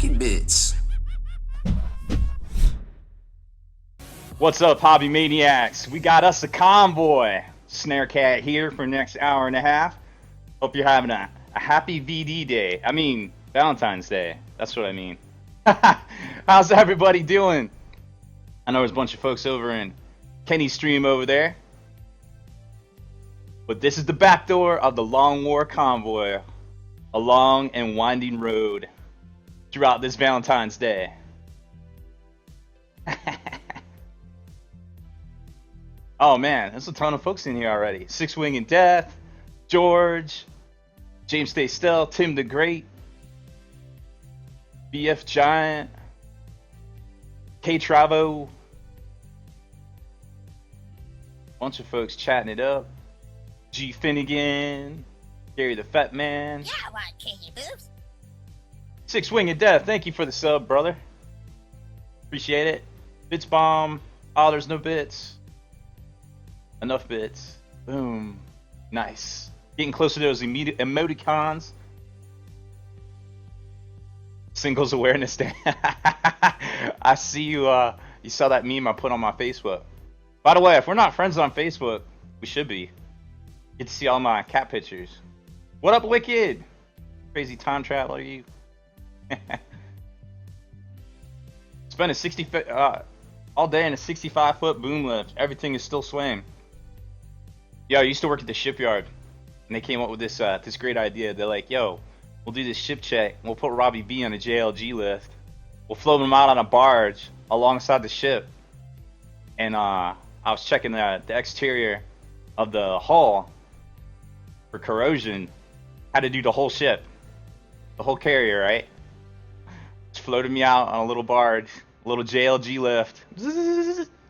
Wicked Bits. What's up, hobby maniacs? We got us a convoy. Snare Cat here for the next hour and a half. Hope you're having a happy VD day. I mean, Valentine's Day. That's what I mean. How's everybody doing? I know there's a bunch of folks over in Kenny's stream over there. But this is the back door of the Long War Convoy. A long and winding road throughout this Valentine's Day. Oh man, there's a ton of folks in here already. Six Wing and Death, George, James Stay Still, Tim the Great, BF Giant, K Travo, bunch of folks chatting it up. G Finnegan, Gary the Fat Man. Yeah, I want candy boobs. Six Wing and Death, thank you for the sub, brother. Appreciate it. Bits Bomb. Oh, there's no bits. Enough bits. Boom. Nice. Getting closer to those emoticons. Singles Awareness Day. I see you. You saw that meme I put on my Facebook. By the way, if we're not friends on Facebook, we should be. Get to see all my cat pictures. What up, Wicked? Crazy time traveler, you. Spent a 60 all day in a 65-foot boom lift. Everything is still swaying. Yo, I used to work at the shipyard, and they came up with this this great idea. They're like, yo, we'll do this ship check. We'll put Robbie B on a JLG lift. We'll float him out on a barge alongside the ship. And I was checking the exterior of the hull for corrosion. Had to do the whole ship, the whole carrier, right? Just floated me out on a little barge, a little JLG lift,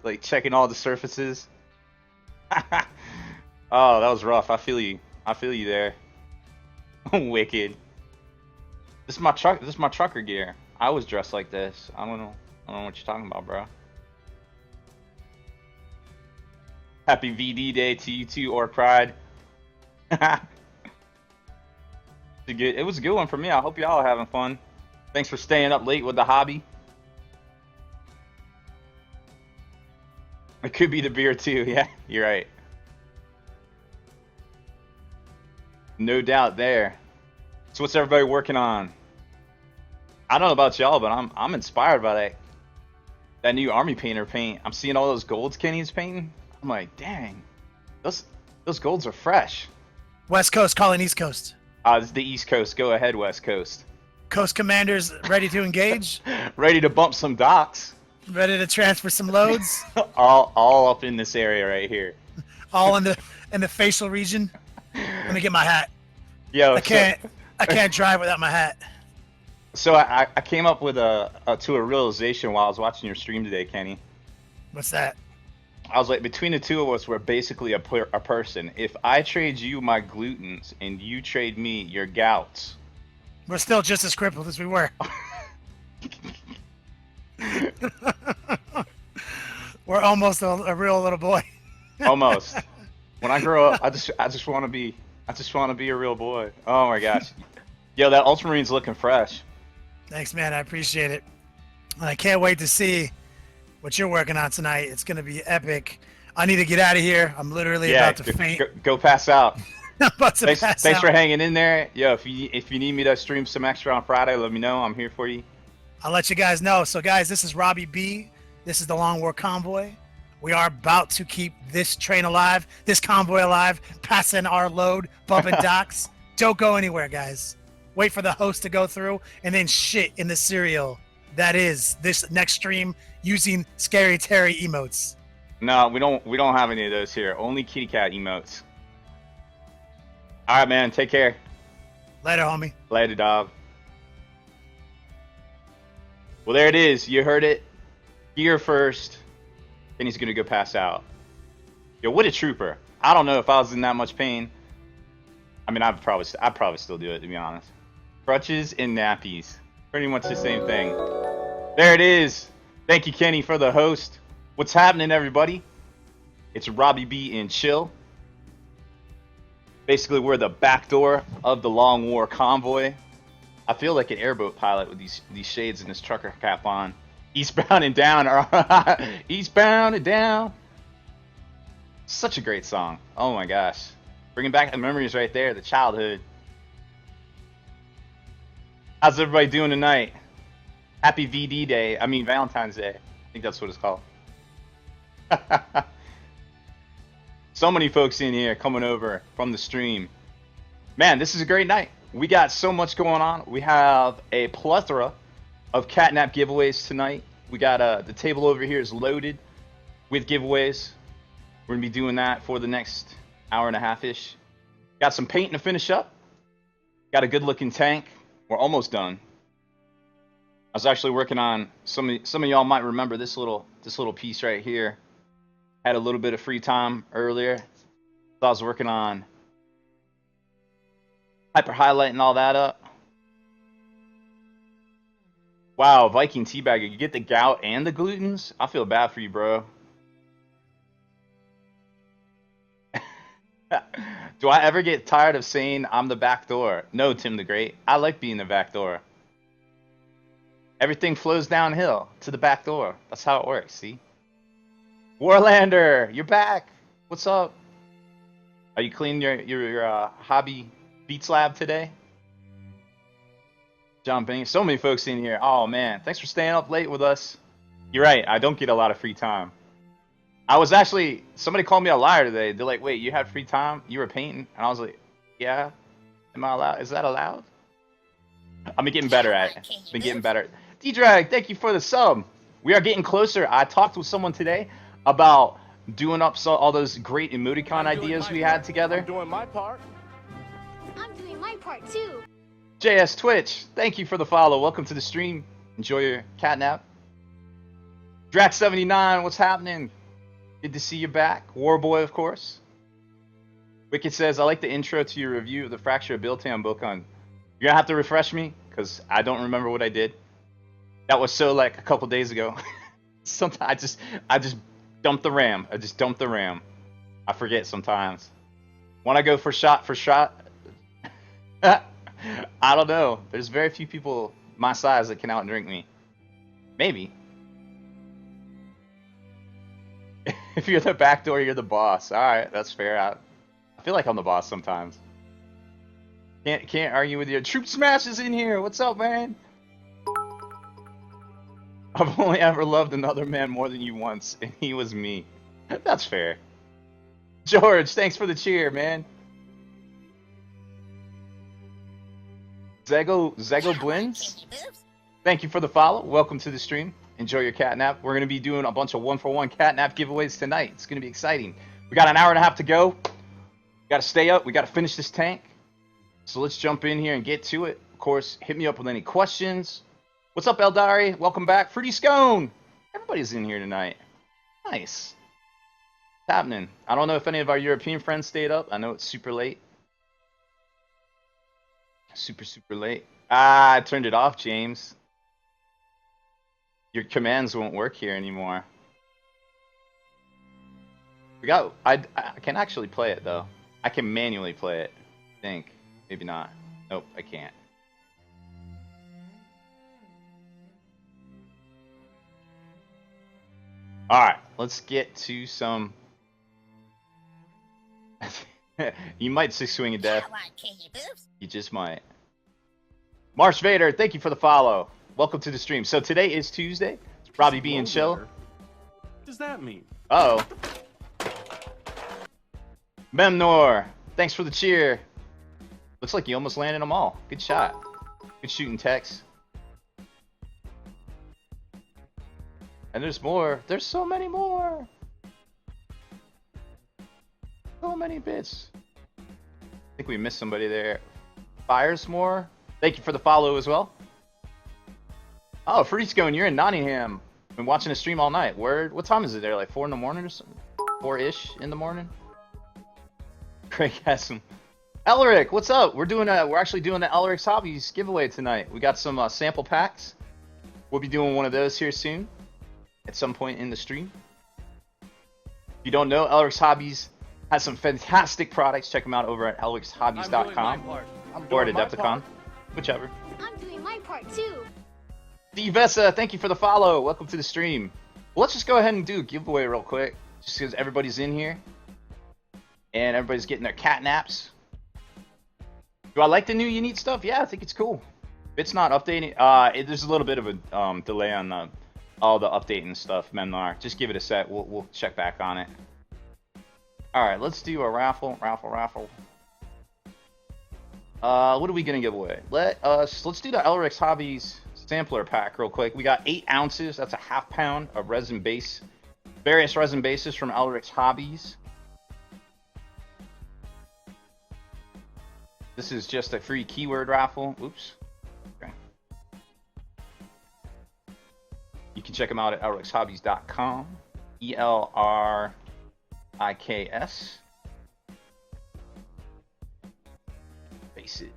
like checking all the surfaces. Oh, that was rough. I feel you. I feel you there. Wicked. This is my truck. This is my trucker gear. I was dressed like this. I don't know what you're talking about, bro. Happy VD Day to you too, Orc Pride. It was a good one for me. I hope y'all are having fun. Thanks for staying up late with the hobby. It could be the beer too. Yeah, you're right. No doubt there. So what's everybody working on? I don't know about y'all, but I'm inspired by that new army painter paint. I'm seeing all those golds Kenny's painting. I'm like, dang, those golds are fresh. West Coast calling East Coast. This is the East Coast. Go ahead, West Coast. Coast commanders ready to engage. Ready to bump some docks. Ready to transfer some loads. all up in this area right here. All in the facial region. Let me get my hat. Yo, I can't drive without my hat. So I came up with to a realization while I was watching your stream today, Kenny. What's that? I was like, between the two of us, we're basically a person. If I trade you my glutens and you trade me your gouts, We're still just as crippled as we were. We're almost a real little boy. Almost. When I grow up, I just want to be a real boy. Oh my gosh. Yo, that Ultramarine's looking fresh. Thanks, man. I appreciate it. I can't wait to see what you're working on tonight. It's going to be epic. I need to get out of here. I'm literally about to faint. Go pass out. I'm about to pass Thanks out. for hanging in there. Yo, if you need me to stream some extra on Friday, let me know. I'm here for you. I'll let you guys know. So, guys, this is Robbie B. This is the Long War Convoy. We are about to keep this train alive, this convoy alive, passing our load, bumping docks. Don't go anywhere, guys. Wait for the host to go through and then shit in the cereal. That is this next stream using Scary Terry emotes. No, we don't have any of those here. Only kitty cat emotes. All right, man. Take care. Later, homie. Later, dog. Well, there it is. You heard it here first. Then he's gonna go pass out. Yo, what a trooper! I don't know if I was in that much pain. I mean, I'd probably still do it, to be honest. Crutches and nappies, pretty much the same thing. There it is. Thank you, Kenny, for the host. What's happening, everybody? It's Robbie B and Chill. Basically, we're the back door of the Long War Convoy. I feel like an airboat pilot with these shades and this trucker cap on. Eastbound and down. Eastbound and down. Such a great song. Oh my gosh. Bringing back the memories right there, the childhood. How's everybody doing tonight? Happy VD Day. I mean Valentine's Day. I think that's what it's called. So many folks in here coming over from the stream. Man, this is a great night. We got so much going on. We have a plethora of catnap giveaways tonight. We got the table over here is loaded with giveaways. We're gonna be doing that for the next hour and a half-ish. Got some paint to finish up. Got a good looking tank. We're almost done. I was actually working on some of y'all might remember this little piece right here. Had a little bit of free time earlier. So I was working on hyper highlighting all that up. Wow, Viking Teabagger, you get the gout and the glutens? I feel bad for you, bro. Do I ever get tired of saying I'm the back door? No, Tim the Great. I like being the back door. Everything flows downhill to the back door. That's how it works, see? Warlander, you're back. What's up? Are you cleaning your hobby Beats Lab today? John Bing, so many folks in here. Oh man, thanks for staying up late with us. You're right, I don't get a lot of free time. I was actually, somebody called me a liar today. They're like, wait, you had free time? You were painting? And I was like, yeah. Am I allowed? Is that allowed? I've been getting better at it. Been getting better. D-Drag, thank you for the sub. We are getting closer. I talked with someone today about doing up all those great emoticon ideas we had together. I'm doing my part. I'm doing my part too. JS Twitch, thank you for the follow. Welcome to the stream. Enjoy your catnap. Drax79, what's happening? Good to see you back. Warboy, of course. Wicked says, I like the intro to your review of the Fracture Ability on Bokun. You're gonna have to refresh me, because I don't remember what I did. That was so like a couple days ago. Sometimes I just dumped the RAM. I just dumped the RAM. I forget sometimes. When I go for shot, I don't know. There's very few people my size that can outdrink me. Maybe. If you're the back door, you're the boss. Alright, that's fair. I feel like I'm the boss sometimes. Can't argue with you. Troop Smash is in here. What's up, man? I've only ever loved another man more than you once, and he was me. That's fair. George, thanks for the cheer, man. Zego Blins, thank you for the follow. Welcome to the stream. Enjoy your catnap. We're going to be doing a bunch of 1-for-1 catnap giveaways tonight. It's going to be exciting. We got an hour and a half to go. We got to stay up. We got to finish this tank. So let's jump in here and get to it. Of course, hit me up with any questions. What's up, Eldari? Welcome back. Fruity Scone. Everybody's in here tonight. Nice. What's happening? I don't know if any of our European friends stayed up. I know it's super late. Super late. Ah, I turned it off, James. Your commands won't work here anymore. I can actually play it though. I can manually play it. I think. Maybe not. Nope, I can't. Alright, let's get to some. You might six-swing a death. You just might. Marsh Vader, thank you for the follow. Welcome to the stream. So today is Tuesday. It's probably being chill. What does that mean? Uh-oh. Memnor, thanks for the cheer. Looks like you almost landed them all. Good shot. Good shooting, Tex. And there's more. There's so many more. So many bits. I think we missed somebody there. Firesmore, thank you for the follow as well. Oh, Freescone, you're in Nottingham. Been watching the stream all night. Word. What time is it there? Like 4 in the morning or something? 4-ish in the morning? Craig has some. Elric, what's up? We're actually doing the Elric's Hobbies giveaway tonight. We got some sample packs. We'll be doing one of those here soon. At some point in the stream. If you don't know, Elric's Hobbies has some fantastic products. Check them out over at elricshobbies.com or at Adepticon. Whichever. I'm doing my part too. Divessa, thank you for the follow. Welcome to the stream. Well, let's just go ahead and do a giveaway real quick, just because everybody's in here and everybody's getting their cat naps. Do I like the new unique stuff? Yeah, I think it's cool. If it's not updating, there's a little bit of a delay on all the updating stuff, Memnar. Just give it a sec. We'll check back on it. All right, let's do a raffle. What are we gonna give away? Let's do the Elrix Hobbies sampler pack real quick. We got 8 ounces. That's a ½ pound of resin base, various resin bases from Elrix Hobbies. This is just a free keyword raffle. Oops. Okay. You can check them out at elrixhobbies.com. ELRIKS. Face it.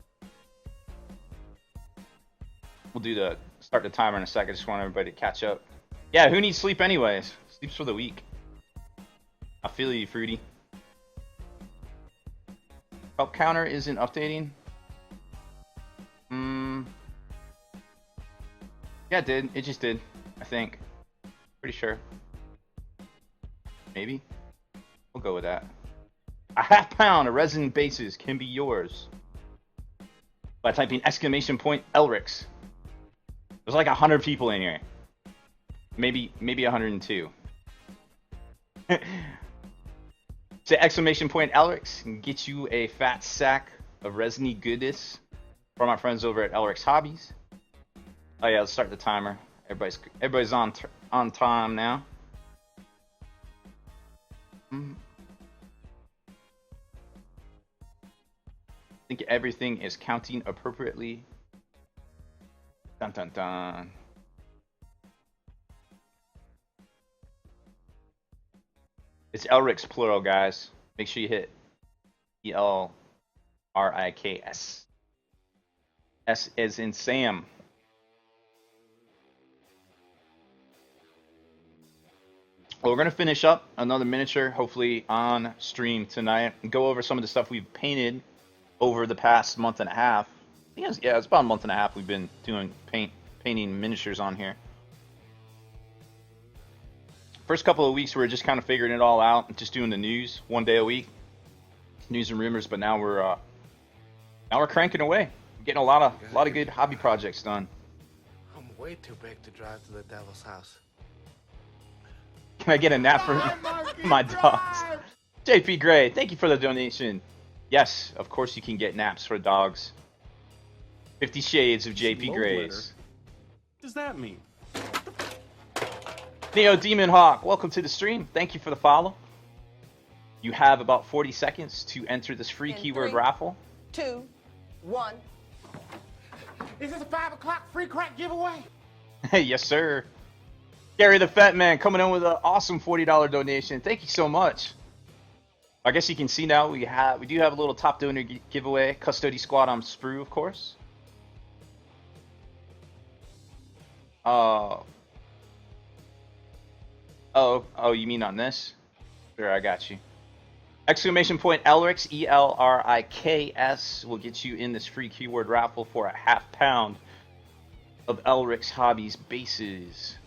We'll start the timer in a second. I just want everybody to catch up. Yeah, who needs sleep anyways? Sleep's for the weak. I feel you, Fruity. Help counter isn't updating. Yeah, it did. It just did, I think. Pretty sure. Maybe. We'll go with that. A ½ pound of resin bases can be yours by typing !Elrix. There's like 100 people in here. Maybe 102. Say !Elrix and get you a fat sack of resiny goodness from our friends over at Elrix Hobbies. Oh yeah, let's start the timer. Everybody's on time now. I think everything is counting appropriately. Dun dun dun. It's Elrix plural, guys. Make sure you hit ELRIKS. S as in Sam. Well, we're gonna finish up another miniature, hopefully on stream tonight, and go over some of the stuff we've painted over the past month and a half. It's about a month and a half we've been doing painting miniatures on here. First couple of weeks we were just kind of figuring it all out, just doing the news one day a week, news and rumors. But now we're cranking away, getting a lot of good hobby projects done. I'm way too big to drive to the devil's house. Can I get a nap for my dogs? JP Gray, thank you for the donation. Yes, of course you can get naps for dogs. 50 Shades of JP Grays. What does that mean? Neo Demon Hawk, welcome to the stream. Thank you for the follow. You have about 40 seconds to enter this free keyword raffle. 2, 1. Is this a 5 o'clock free crack giveaway? Yes, sir. Gary the Fat Man coming in with an awesome $40 donation. Thank you so much. I guess you can see now we do have a little top donor giveaway. Custody Squad on Sprew, of course. Oh, you mean on this? Sure, I got you. !Elrix, ELRIKS will get you in this free keyword raffle for a ½ pound of Elrix Hobbies bases,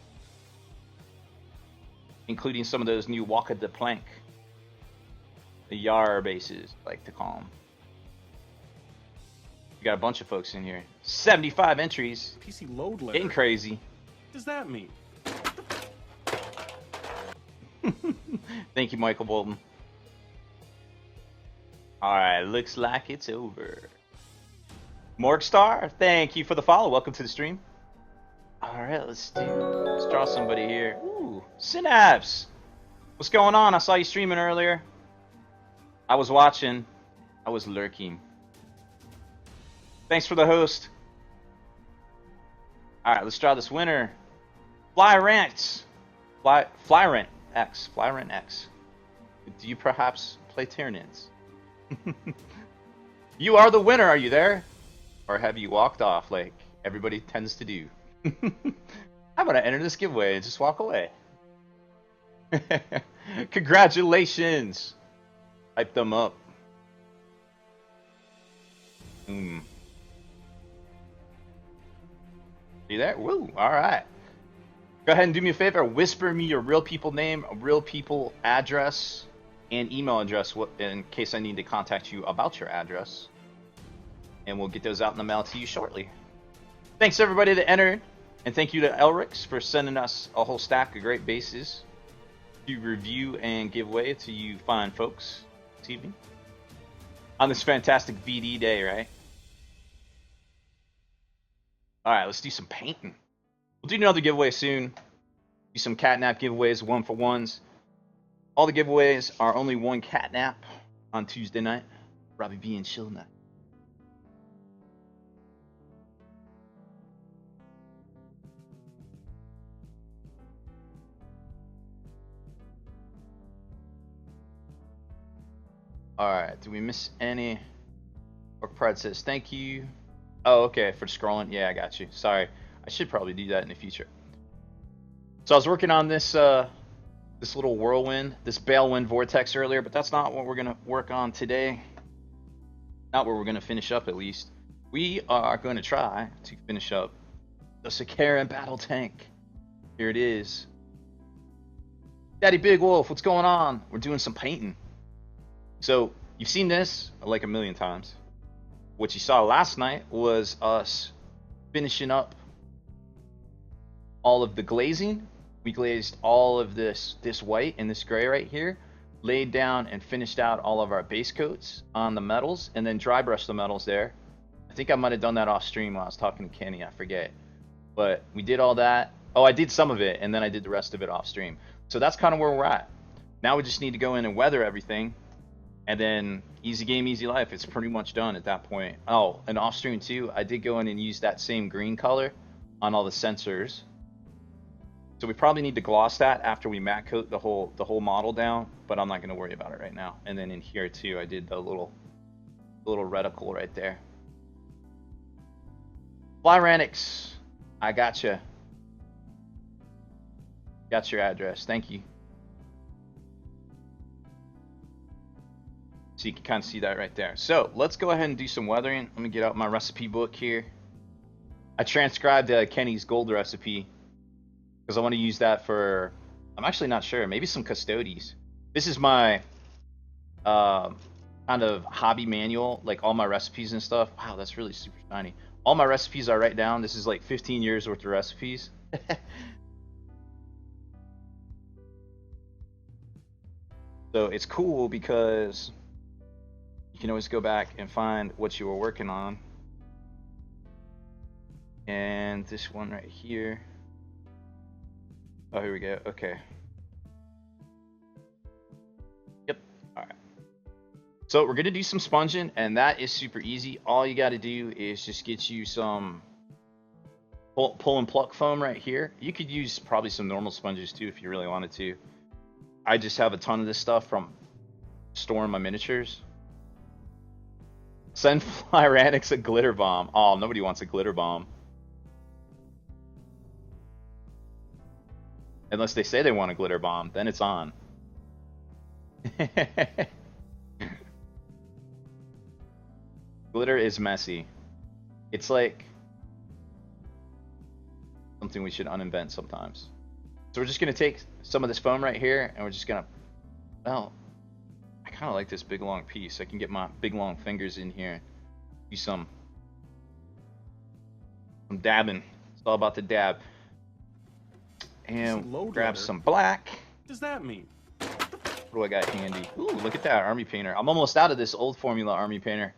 including some of those new Walk of the Plank, the Yar bases, I like to call them. We got a bunch of folks in here. 75 entries. PC load letter. Getting crazy. What does that mean? Thank you, Michael Bolton. Alright, looks like it's over. Morgstar, thank you for the follow. Welcome to the stream. Alright, let's draw somebody here. Ooh, Synapse! What's going on? I saw you streaming earlier. I was watching. I was lurking. Thanks for the host. Alright, let's draw this winner. Flyrant X. Do you perhaps play Tyranids? You are the winner, are you there? Or have you walked off like everybody tends to do? I'm gonna enter this giveaway and just walk away. Congratulations! Hype them up. You there? Woo! All right. Go ahead and do me a favor. Whisper me your real people name, a real people address, and email address in case I need to contact you about your address. And we'll get those out in the mail to you shortly. Thanks everybody that entered. And thank you to Elrix for sending us a whole stack of great bases to review and give away to you fine folks this evening. On this fantastic VD day, right? Alright, let's do some painting. We'll do another giveaway soon. Do some catnap giveaways, 1-for-1s. All the giveaways are only one catnap on Tuesday night. Robbie B and chill night. Alright, do we miss any? Orc Pride says thank you. Oh, okay, for scrolling. Yeah, I got you. Sorry. I should probably do that in the future. So I was working on this this little whirlwind, this Balewind vortex earlier, but that's not what we're gonna work on today. Not what we're gonna finish up, at least. We are going to try to finish up the Sicaran battle tank. Here it is. Daddy Big Wolf, what's going on? We're doing some painting. So you've seen this like a million times. What you saw last night was us finishing up all of the glazing. We glazed all of this white and this gray right here, laid down and finished out all of our base coats on the metals, and then dry brushed the metals there. I think I might have done that off stream while I was talking to Kenny, I forget. But we did all that. Oh, I did some of it, and then I did the rest of it off stream. So that's kind of where we're at. Now we just need to go in and weather everything, and then easy game, easy life. It's pretty much done at that point. Oh, and off stream too, I did go in and use that same green color on all the sensors. So we probably need to gloss that after we matte coat the whole model down, but I'm not going to worry about it right now. And then in here too, I did the little reticle right there. Flyranix, I gotcha. Got your address. Thank you. So you can kind of see that right there. So let's go ahead and do some weathering. Let me get out my recipe book here. I transcribed Kenny's gold recipe because I want to use that for, I'm actually not sure, maybe some custodies. This is my kind of hobby manual, like all my recipes and stuff. Wow, that's really super shiny. All my recipes I write down. This is like 15 years worth of recipes. So it's cool because you can always go back and find what you were working on. And this one right here. Oh, here we go. Okay. Yep. All right. So we're gonna do some sponging, and that is super easy. All you got to do is just get you some pull and pluck foam right here. You could use probably some normal sponges too if you really wanted to. I just have a ton of this stuff from storing my miniatures. Send Flyranix a glitter bomb. Oh, nobody wants a glitter bomb. Unless they say they want a glitter bomb, then it's on. Glitter is messy. It's like something we should uninvent sometimes. So we're just going to take some of this foam right here, and we're just going to, well, I kind of like this big long piece. I can get my big long fingers in here and do some dabbing. It's all about the dab. And Load grab letter. some black. What does that mean? What do I got handy? Ooh, look at that army painter. I'm almost out of this old formula army painter.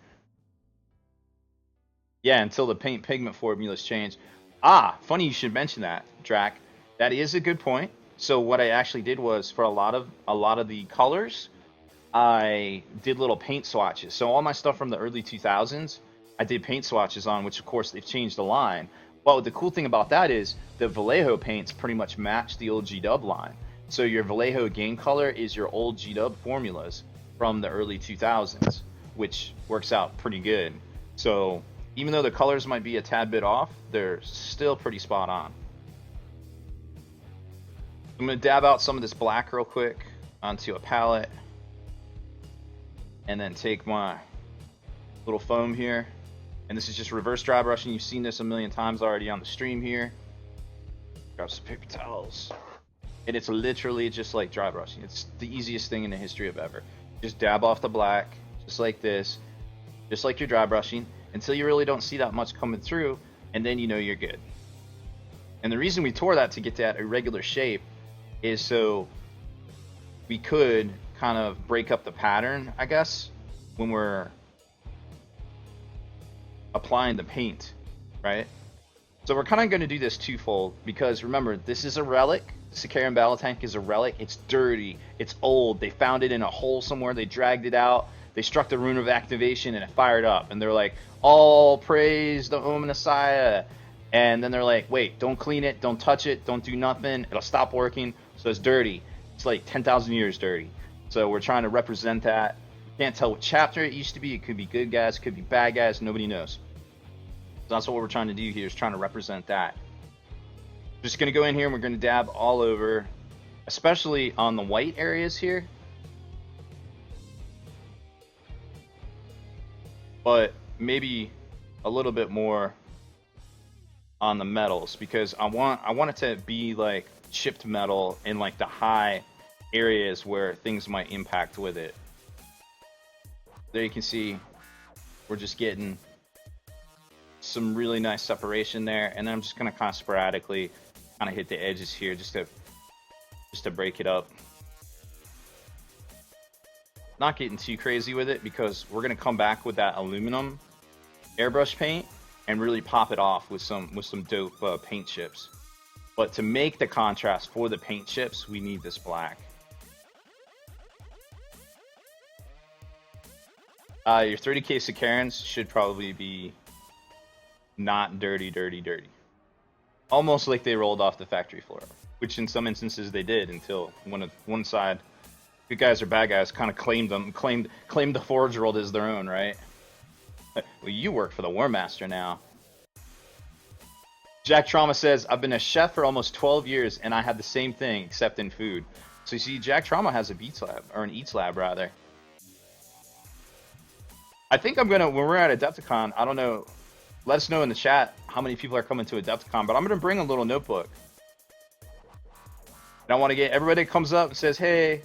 Yeah, until the paint pigment formulas change. Ah, funny you should mention that, Drac. That is a good point. So what I actually did was for a lot of the colors, I did little paint swatches. So all my stuff from the early 2000s, I did paint swatches on, which of course they've changed the line. But the cool thing about that is the Vallejo paints pretty much match the old G-Dub line. So your Vallejo game color is your old G-Dub formulas from the early 2000s, which works out pretty good. So even though the colors might be a tad bit off, they're still pretty spot on. I'm going to dab out some of this black real quick onto a palette. And then take my little foam here. And this is just reverse dry brushing. You've seen this a million times already on the stream here. Grab some paper towels. And it's literally just like dry brushing. It's the easiest thing in the history of ever. Just dab off the black, just like this, just like you're dry brushing, until you really don't see that much coming through, and then you know you're good. And the reason we tore that to get that irregular shape is so we could kind of break up the pattern, I guess, when we're applying the paint, right? So we're kind of going to do this twofold, because remember, this is a relic. The Sicaran battle tank is a relic. It's dirty. It's old. They found it in a hole somewhere. They dragged it out. They struck the rune of activation and it fired up. And they're like, all praise the Messiah. And then they're like, wait, don't clean it. Don't touch it. Don't do nothing. It'll stop working. So it's dirty. It's like 10,000 years dirty. So we're trying to represent that. Can't tell what chapter it used to be. It could be good guys, could be bad guys. Nobody knows. So that's what we're trying to do here, is trying to represent that. Just going to go in here and we're going to dab all over, especially on the white areas here. But maybe a little bit more on the metals, because I want it to be like chipped metal in like the high areas where things might impact with it. There you can see we're just getting some really nice separation there, and then I'm just gonna kind of sporadically kind of hit the edges here just to break it up. Not getting too crazy with it, because we're gonna come back with that aluminum airbrush paint and really pop it off with some dope paint chips. But to make the contrast for the paint chips, we need this black. Your 30k Sicarans should probably be not dirty. Almost like they rolled off the factory floor, which in some instances they did, until one side, good guys or bad guys, kind of claimed the Forge World as their own, right? Well, you work for the War Master now. Jack Trauma says, I've been a chef for almost 12 years and I had the same thing except in food. So you see, Jack Trauma has a Beats lab, or an Eats lab rather. I think I'm gonna, when we're at Adepticon, I don't know, let us know in the chat how many people are coming to Adepticon, but I'm gonna bring a little notebook. And I want to get everybody that comes up and says, hey,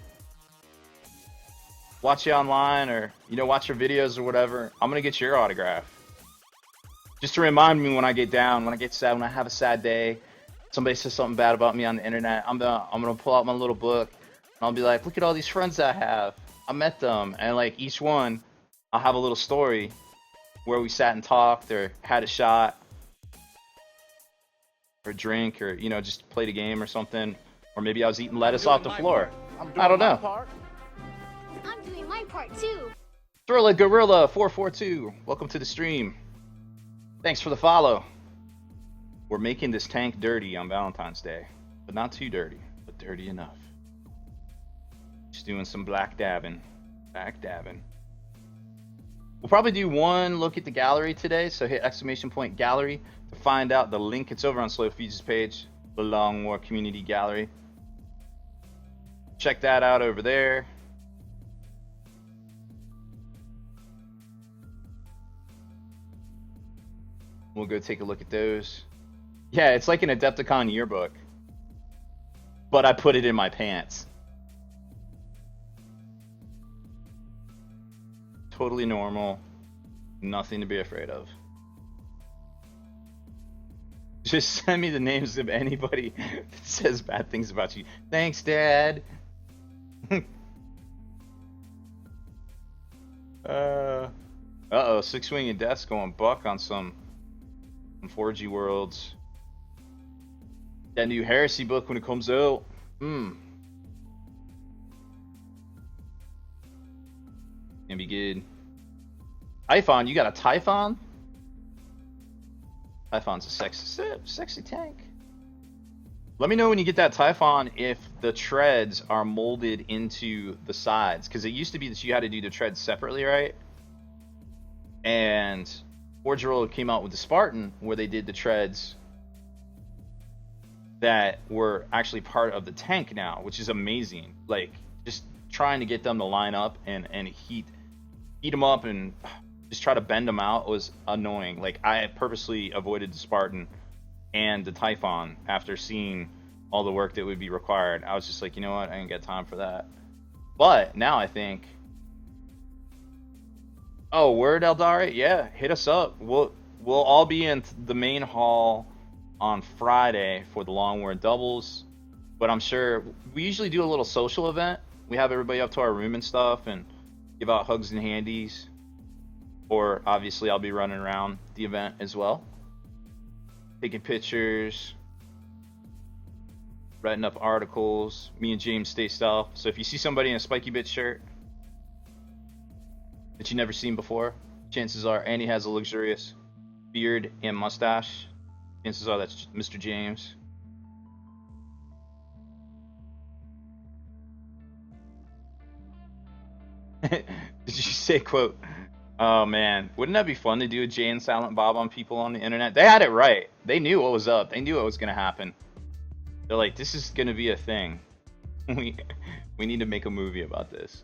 watch you online, or watch your videos or whatever, I'm gonna get your autograph. Just to remind me when I get down, when I get sad, when I have a sad day, somebody says something bad about me on the internet, I'm gonna pull out my little book and I'll be like, look at all these friends I have. I met them, and like each one, I'll have a little story where we sat and talked, or had a shot, or a drink, or just played a game or something, or maybe I was eating lettuce off the floor. I don't know. I'm doing my part too. Thrilla Gorilla 442, welcome to the stream. Thanks for the follow. We're making this tank dirty on Valentine's Day, but not too dirty, but dirty enough. Just doing some black dabbing. We'll probably do one look at the gallery today, so hit ! gallery to find out the link. It's over on Slow Feeds' page, the Long War Community Gallery. Check that out over there. We'll go take a look at those. Yeah, it's like an Adepticon yearbook, but I put it in my pants. Totally normal, nothing to be afraid of. Just send me the names of anybody that says bad things about you. Thanks, Dad. Uh-oh, Six Wing and Death's going buck on some 4G Worlds. That new Heresy book when it comes out. Gonna be good. Typhon, you got a Typhon? Typhon's a sexy tank. Let me know when you get that Typhon if the treads are molded into the sides, because it used to be that you had to do the treads separately, right? And Forge World came out with the Spartan, where they did the treads that were actually part of the tank now, which is amazing. Like, just trying to get them to line up and heat them up and just try to bend them out was annoying. Like I purposely avoided the Spartan and the Typhon after seeing all the work that would be required. I was just like, you know what, I ain't got time for that. But now I think, oh, word Eldari, yeah, hit us up. We'll all be in the main hall on Friday for the Long War doubles. But I'm sure we usually do a little social event. We have everybody up to our room and stuff and give out hugs and handies. Or obviously I'll be running around the event as well, taking pictures, writing up articles. Me and James stay stealth. So if you see somebody in a Spiky Bit shirt that you never seen before, chances are, and he has a luxurious beard and mustache, chances are that's Mr. James. Did you say, quote, oh man, wouldn't that be fun to do a Jay and Silent Bob on people on the internet? They had it right. They knew what was up. They knew what was going to happen. They're like, this is going to be a thing. We need to make a movie about this.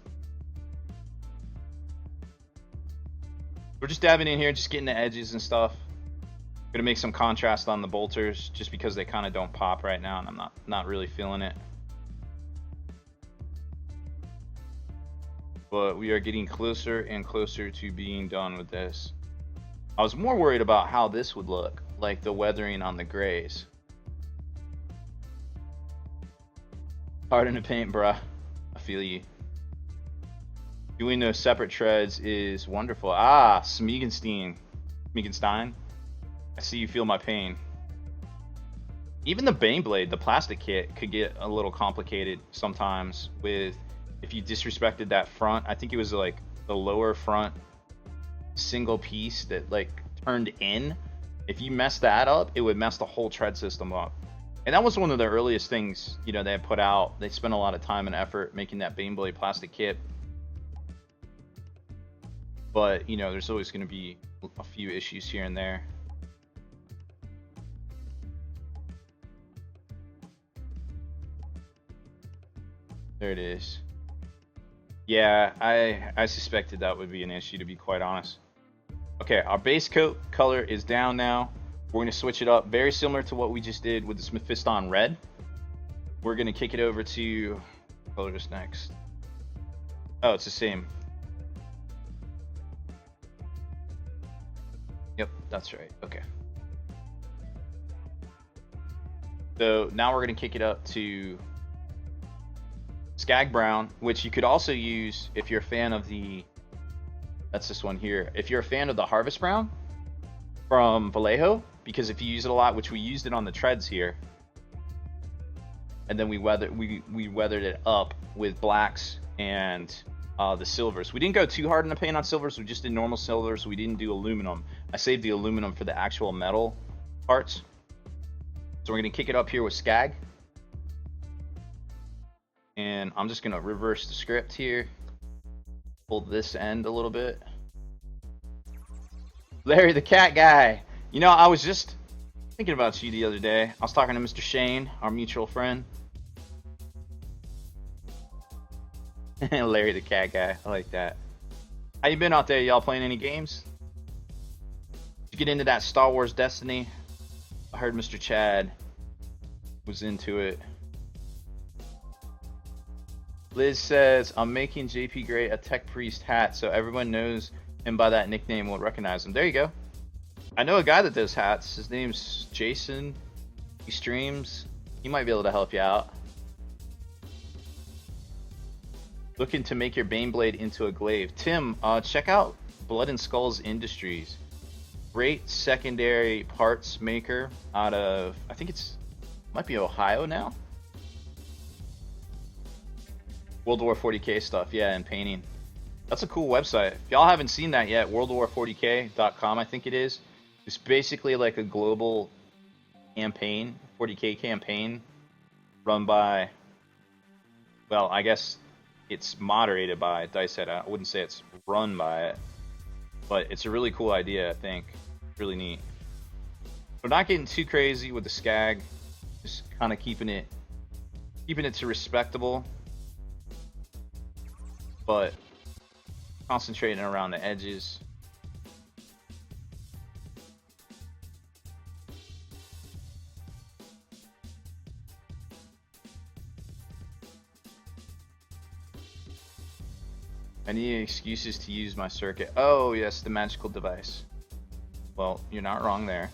We're just dabbing in here, just getting the edges and stuff. Gonna make some contrast on the bolters just because they kind of don't pop right now and I'm not really feeling it. But we are getting closer and closer to being done with this. I was more worried about how this would look, like the weathering on the grays. Hard in the paint, bruh. I feel you. Doing those separate treads is wonderful. Ah, Smeagenstein. I see you feel my pain. Even the Bane Blade, the plastic kit, could get a little complicated sometimes with if you disrespected that front. I think it was like the lower front single piece that like turned in. If you messed that up, it would mess the whole tread system up. And that was one of the earliest things, you know, they had put out. They spent a lot of time and effort making that Bane Blade plastic kit. But, you know, there's always going to be a few issues here and there. There it is. Yeah, I suspected that would be an issue, to be quite honest. Okay, our base coat color is down now. We're going to switch it up, very similar to what we just did with the Mephiston red. We're going to kick it over to, what color is next? Oh, it's the same. Yep, that's right. Okay. So now we're going to kick it up to Skag Brown, which you could also use if you're a fan of the, that's this one here. If you're a fan of the Harvest Brown from Vallejo, because if you use it a lot, which we used it on the treads here, and then we weathered it up with blacks and the silvers. We didn't go too hard in the paint on silvers. We just did normal silvers. We didn't do aluminum. I saved the aluminum for the actual metal parts. So we're going to kick it up here with Skag. And I'm just going to reverse the script here. Pull this end a little bit. Larry the Cat Guy. You know, I was just thinking about you the other day. I was talking to Mr. Shane, our mutual friend. Larry the Cat Guy. I like that. How you been out there? Y'all playing any games? Did you get into that Star Wars Destiny? I heard Mr. Chad was into it. Liz says, I'm making JP Gray a Tech Priest hat so everyone knows him by that nickname will recognize him. There you go. I know a guy that does hats. His name's Jason. He streams. He might be able to help you out. Looking to make your Bane Blade into a glaive. Tim, check out Blood and Skulls Industries. Great secondary parts maker out of, I think might be Ohio now. World War 40k stuff, yeah, and painting. That's a cool website. If y'all haven't seen that yet, worldwar40k.com, I think it is. It's basically like a global campaign, 40k campaign, run by, well, I guess it's moderated by Dicehead. I wouldn't say it's run by it, but it's a really cool idea, I think. Really neat. We're not getting too crazy with the Skag, just kind of keeping it to respectable, but concentrating around the edges. I need excuses to use my circuit. Oh, yes, the magical device. Well, you're not wrong there.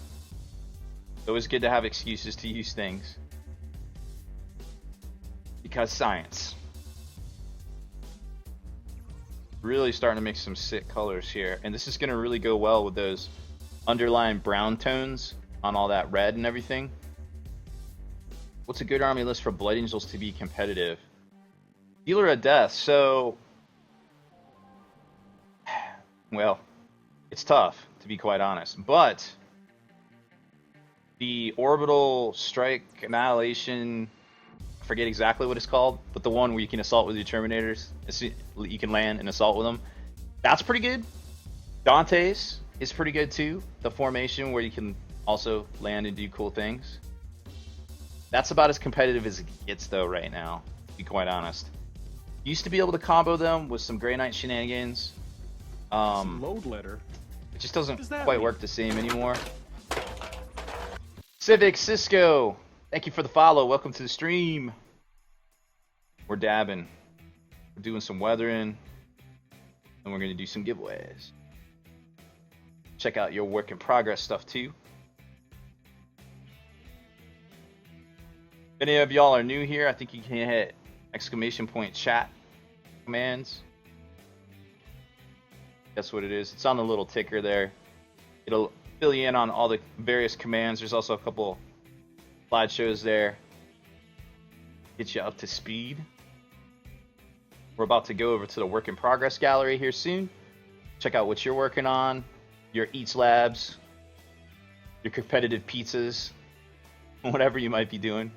It's always good to have excuses to use things. Because science. Really starting to make some sick colors here. And this is going to really go well with those underlying brown tones on all that red and everything. What's a good army list for Blood Angels to be competitive? Dealer of Death. So, well, it's tough, to be quite honest. But the Orbital Strike Annihilation, I forget exactly what it's called, but the one where you can assault with your Terminators, you can land and assault with them, that's pretty good. Dante's is pretty good too. The formation where you can also land and do cool things. That's about as competitive as it gets though right now, to be quite honest. Used to be able to combo them with some Grey Knight shenanigans. Load letter. It just doesn't Does that quite mean? work the same anymore. Civic Cisco, thank you for the follow. Welcome to the stream. We're dabbing. We're doing some weathering. And we're going to do some giveaways. Check out your work in progress stuff too. If any of y'all are new here, I think you can hit ! chat commands. That's what it is. It's on the little ticker there. It'll fill you in on all the various commands. There's also a couple slideshows there. Get you up to speed. We're about to go over to the work in progress gallery here soon. Check out what you're working on, your Eats Labs, your competitive pizzas, whatever you might be doing.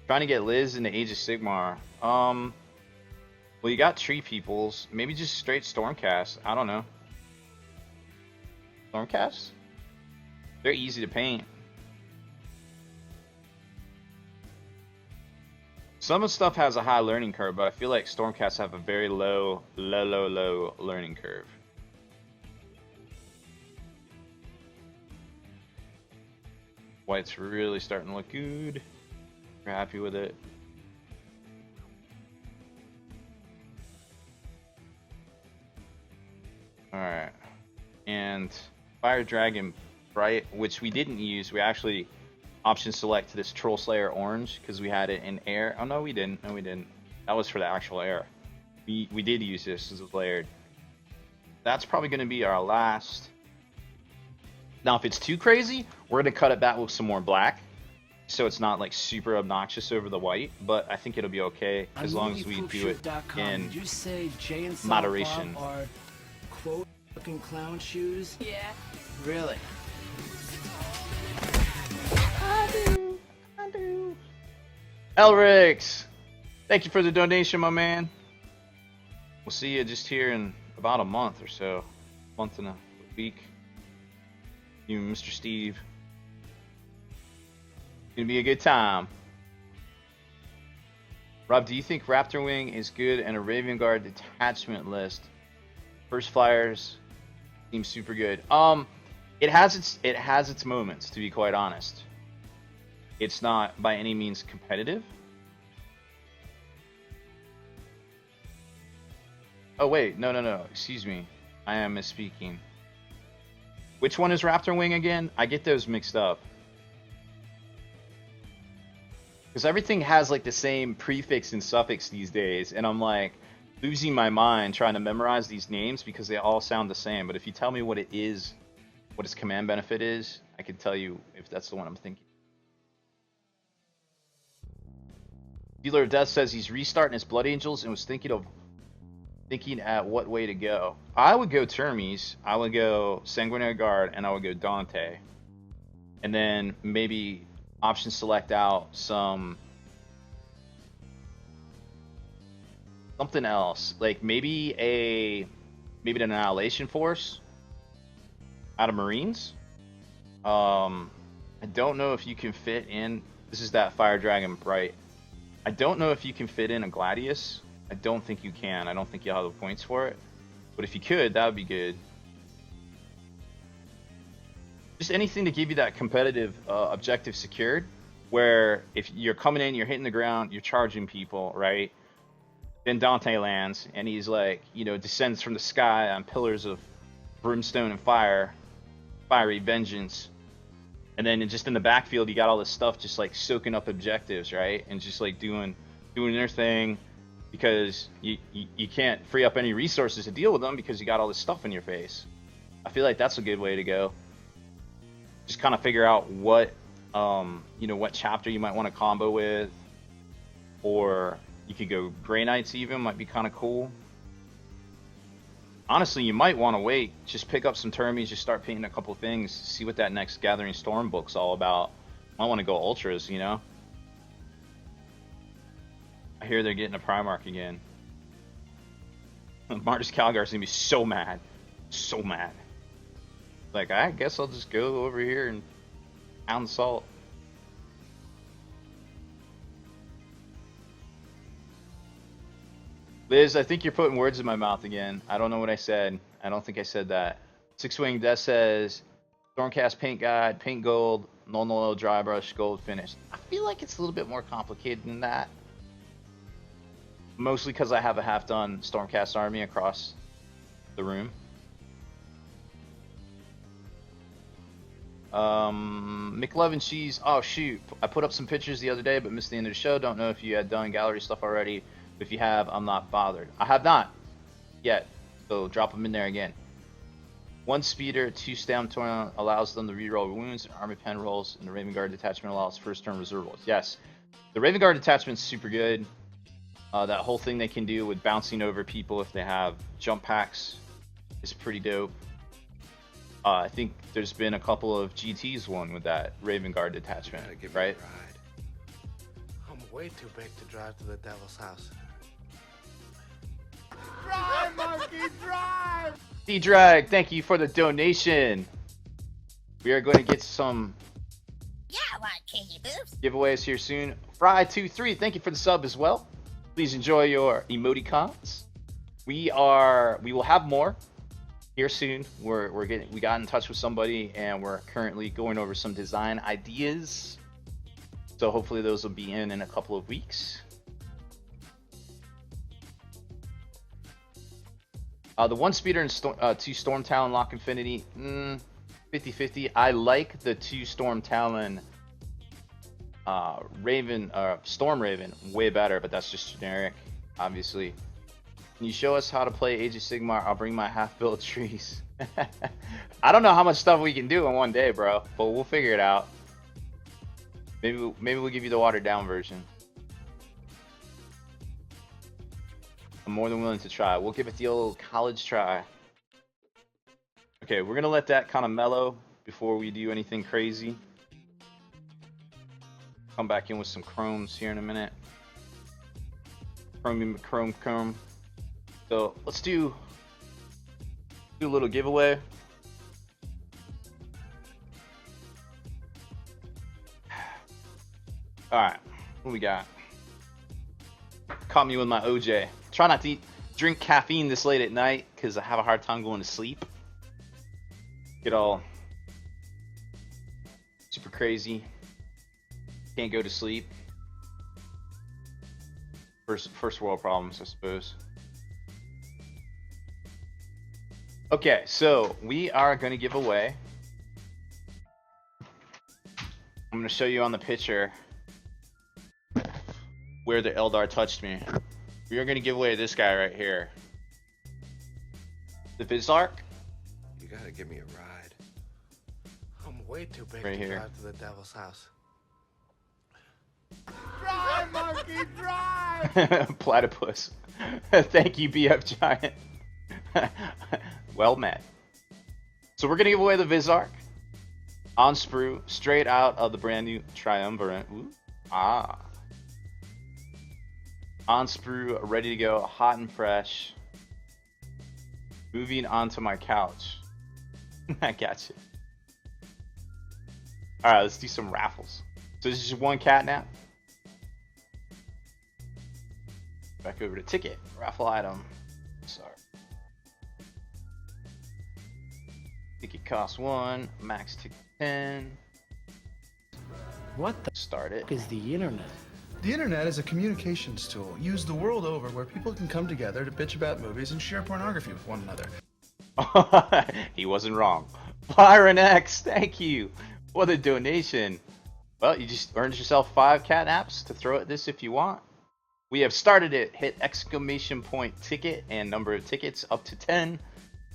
Trying to get Liz in the Age of Sigmar. Well, you got Tree Peoples. Maybe just straight Stormcast. I don't know. Stormcast? They're easy to paint. Some of the stuff has a high learning curve, but I feel like Stormcasts have a very low learning curve. White's really starting to look good. We're happy with it. Alright. And Fire Dragon Bright, which we didn't use. We actually option select this Troll Slayer Orange because we had it in air. Oh no, we didn't. No, we didn't. That was for the actual air. We did use this as a layered. That's probably going to be our last. Now, if it's too crazy, we're going to cut it back with some more black, so it's not like super obnoxious over the white. But I think it'll be okay as long as we do it in moderation. Are quote fucking clown shoes? Yeah. Really? Elrix, thank you for the donation, my man. We'll see you just here in about a month or so. Month and a week. You and Mr. Steve. It's gonna be a good time. Rob, do you think Raptor Wing is good and a Raven Guard detachment list? First Flyers seems super good. It has its moments, to be quite honest. It's not by any means competitive. Oh wait, no, excuse me. I am misspeaking. Which one is Raptor Wing again? I get those mixed up. Because everything has like the same prefix and suffix these days, and I'm like losing my mind trying to memorize these names because they all sound the same. But if you tell me what it is, what its command benefit is, I can tell you if that's the one I'm thinking. Dealer of Death says he's restarting his Blood Angels and was thinking at what way to go. I would go Termes, I would go Sanguinary Guard, and I would go Dante. And then maybe option select out something else. Like maybe an Annihilation Force out of Marines. I don't know if you can fit in. This is that Fire Dragon Bright. I don't know if you can fit in a Gladius. I don't think you can. I don't think you'll have the points for it. But if you could, that would be good. Just anything to give you that competitive objective secured. where if you're coming in, you're hitting the ground, you're charging people, right? Then Dante lands, and he's like, you know, descends from the sky on pillars of brimstone and fire, fiery vengeance. And then just in the backfield, you got all this stuff just like soaking up objectives, right? And just like doing their thing, because you can't free up any resources to deal with them because you got all this stuff in your face. I feel like that's a good way to go. Just kind of figure out what, you know, what chapter you might want to combo with, or you could go Grey Knights even, might be kind of cool. Honestly, you might want to wait. Just pick up some termies, just start painting a couple things, see what that next Gathering Storm book's all about. Might want to go Ultras, you know? I hear they're getting a Primarch again. Marcus Calgar's gonna be so mad. So mad. Like, I guess I'll just go over here and pound salt. Liz, I think you're putting words in my mouth again. I don't know what I said. I don't think I said that. Six Wing Death says, Stormcast paint guide, paint gold, no dry brush, gold finish. I feel like it's a little bit more complicated than that. Mostly because I have a half-done Stormcast army across the room. McLovin Cheese. Oh shoot, I put up some pictures the other day but missed the end of the show. Don't know if you had done gallery stuff already. If you have, I'm not bothered. I have not yet, so drop them in there again. 1 speeder, 2 stam torn allows them to reroll wounds, and army pen rolls, and the Raven Guard detachment allows first turn reserve rolls. Yes, the Raven Guard detachment's super good. That whole thing they can do with bouncing over people if they have jump packs is pretty dope. I think there's been a couple of GTs won with that Raven Guard detachment, right? I'm way too big to drive to the devil's house. Drive, monkey, drive! D-Drag, thank you for the donation. We are going to get some giveaways here soon. Fry23, thank you for the sub as well. Please enjoy your emoticons. We will have more here soon. We got in touch with somebody and we're currently going over some design ideas. So hopefully those will be in a couple of weeks. The 1 speeder and 2 Storm Talon Lock Infinity, 50-50. I like the 2 Storm Talon Storm Raven way better, but that's just generic, obviously. Can you show us how to play Age of Sigmar? I'll bring my half-built trees. I don't know how much stuff we can do in one day, bro, but we'll figure it out. Maybe we'll give you the watered down version. I'm more than willing to try. We'll give it the old college try. Okay, we're gonna let that kind of mellow before we do anything crazy. Come back in with some chromes here in a minute. Chrome. So let's do a little giveaway. All right, what we got? Caught me with my OJ. Try not to drink caffeine this late at night because I have a hard time going to sleep. Get all super crazy. Can't go to sleep. First world problems, I suppose. Okay, so we are going to give away. I'm going to show you on the picture where the Eldar touched me. We are going to give away this guy right here. The Vizar. You gotta give me a ride. I'm way too big Right to here. drive to the devil's house. Drive, monkey, drive! Platypus. Thank you, BF Giant. Well met. So we're going to give away the Vizar on sprue, straight out of the brand new Triumvirate. Ooh. Ah. On sprue, ready to go, hot and fresh. Moving onto my couch. I got you. Alright, let's do some raffles. So this is just one cat now. Back over to ticket, raffle item. Sorry. Ticket costs 1, max ticket 10. What the Start it. f is the internet? The internet is a communications tool used the world over where people can come together to bitch about movies and share pornography with one another. He wasn't wrong. Byron X, thank you. What a donation. Well, you just earned yourself 5 catnaps to throw at this if you want. We have started it. Hit exclamation point ticket and number of tickets up to 10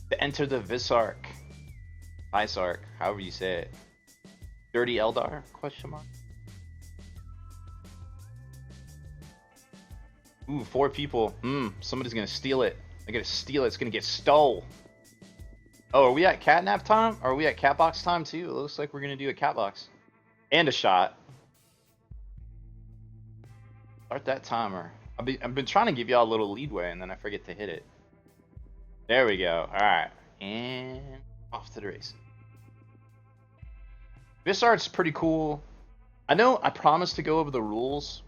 to enter the Vizar. Vizar, however you say it. Dirty Eldar? Question mark. Ooh, 4 people. Somebody's gonna steal it. They're gonna steal it. It's gonna get stole. Oh, are we at catnap time? Or are we at catbox time too? It looks like we're gonna do a catbox. And a shot. Start that timer. I've been trying to give y'all a little leadway and then I forget to hit it. There we go. Alright. And off to the races. This art's pretty cool. I know I promised to go over the rules.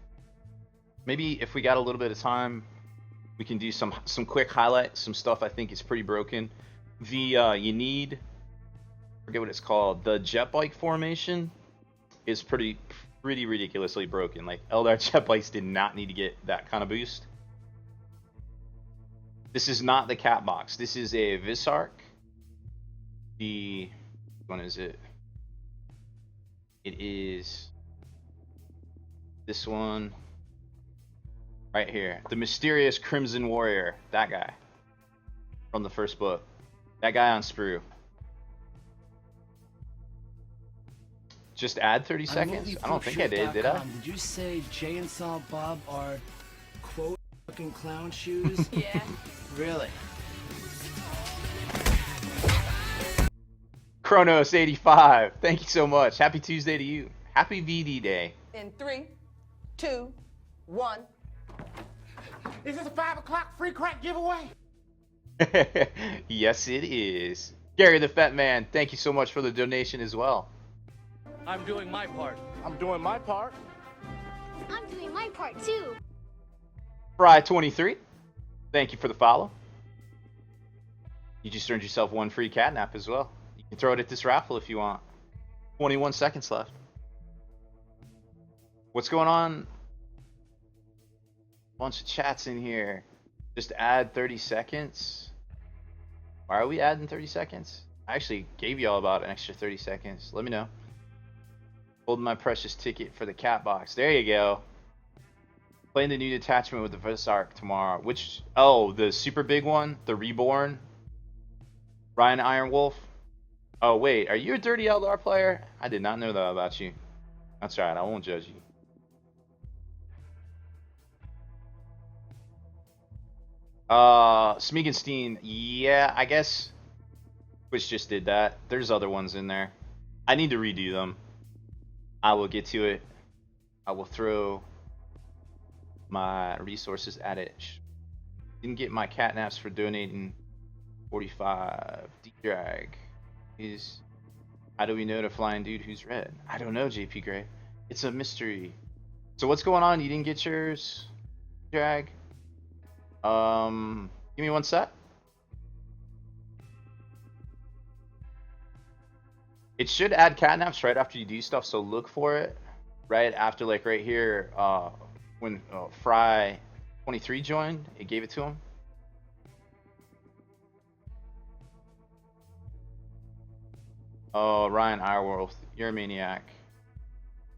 Maybe if we got a little bit of time, we can do some quick highlights, some stuff I think is pretty broken. You need, I forget what it's called, the jet bike formation is pretty ridiculously broken. Like Eldar jet bikes did not need to get that kind of boost. This is not the cat box. This is a Vizar. Which one is it? It is this one right here. The mysterious Crimson Warrior. That guy from the first book. That guy on Sprew. Just add 30 seconds? I don't think I did I? Did you say Jay and Saul Bob are, quote, fucking clown shoes? Yeah. Really? Kronos85, thank you so much. Happy Tuesday to you. Happy VD Day. In 3, 2, 1. Is this a 5 o'clock free crack giveaway? Yes, it is. Gary the Fat Man, thank you so much for the donation as well. I'm doing my part. I'm doing my part. I'm doing my part too. Fry23, thank you for the follow. You just earned yourself 1 free catnap as well. You can throw it at this raffle if you want. 21 seconds left. What's going on? Bunch of chats in here. Just add 30 seconds. Why are we adding 30 seconds? I actually gave y'all about an extra 30 seconds. Let me know. Holding my precious ticket for the cat box. There you go. Playing the new detachment with the Vizar tomorrow. Which, oh, the super big one? The Reborn? Ryan Ironwolf? Oh, wait. Are you a Dirty Eldar player? I did not know that about you. That's right. I won't judge you. Smeagenstein, yeah, I guess Twitch just did that. There's other ones in there. I need to redo them. I will get to it. I will throw my resources at it. Didn't get my catnaps for donating 45. D-Drag is... How do we know the flying dude who's red? I don't know, JP Gray. It's a mystery. So what's going on? You didn't get yours, Drag? Give me 1 sec. It should add catnaps right after you do stuff, so look for it right after, like right here, when Fry23 joined, it gave it to him. Oh, Ryan Irewolf, you're a maniac.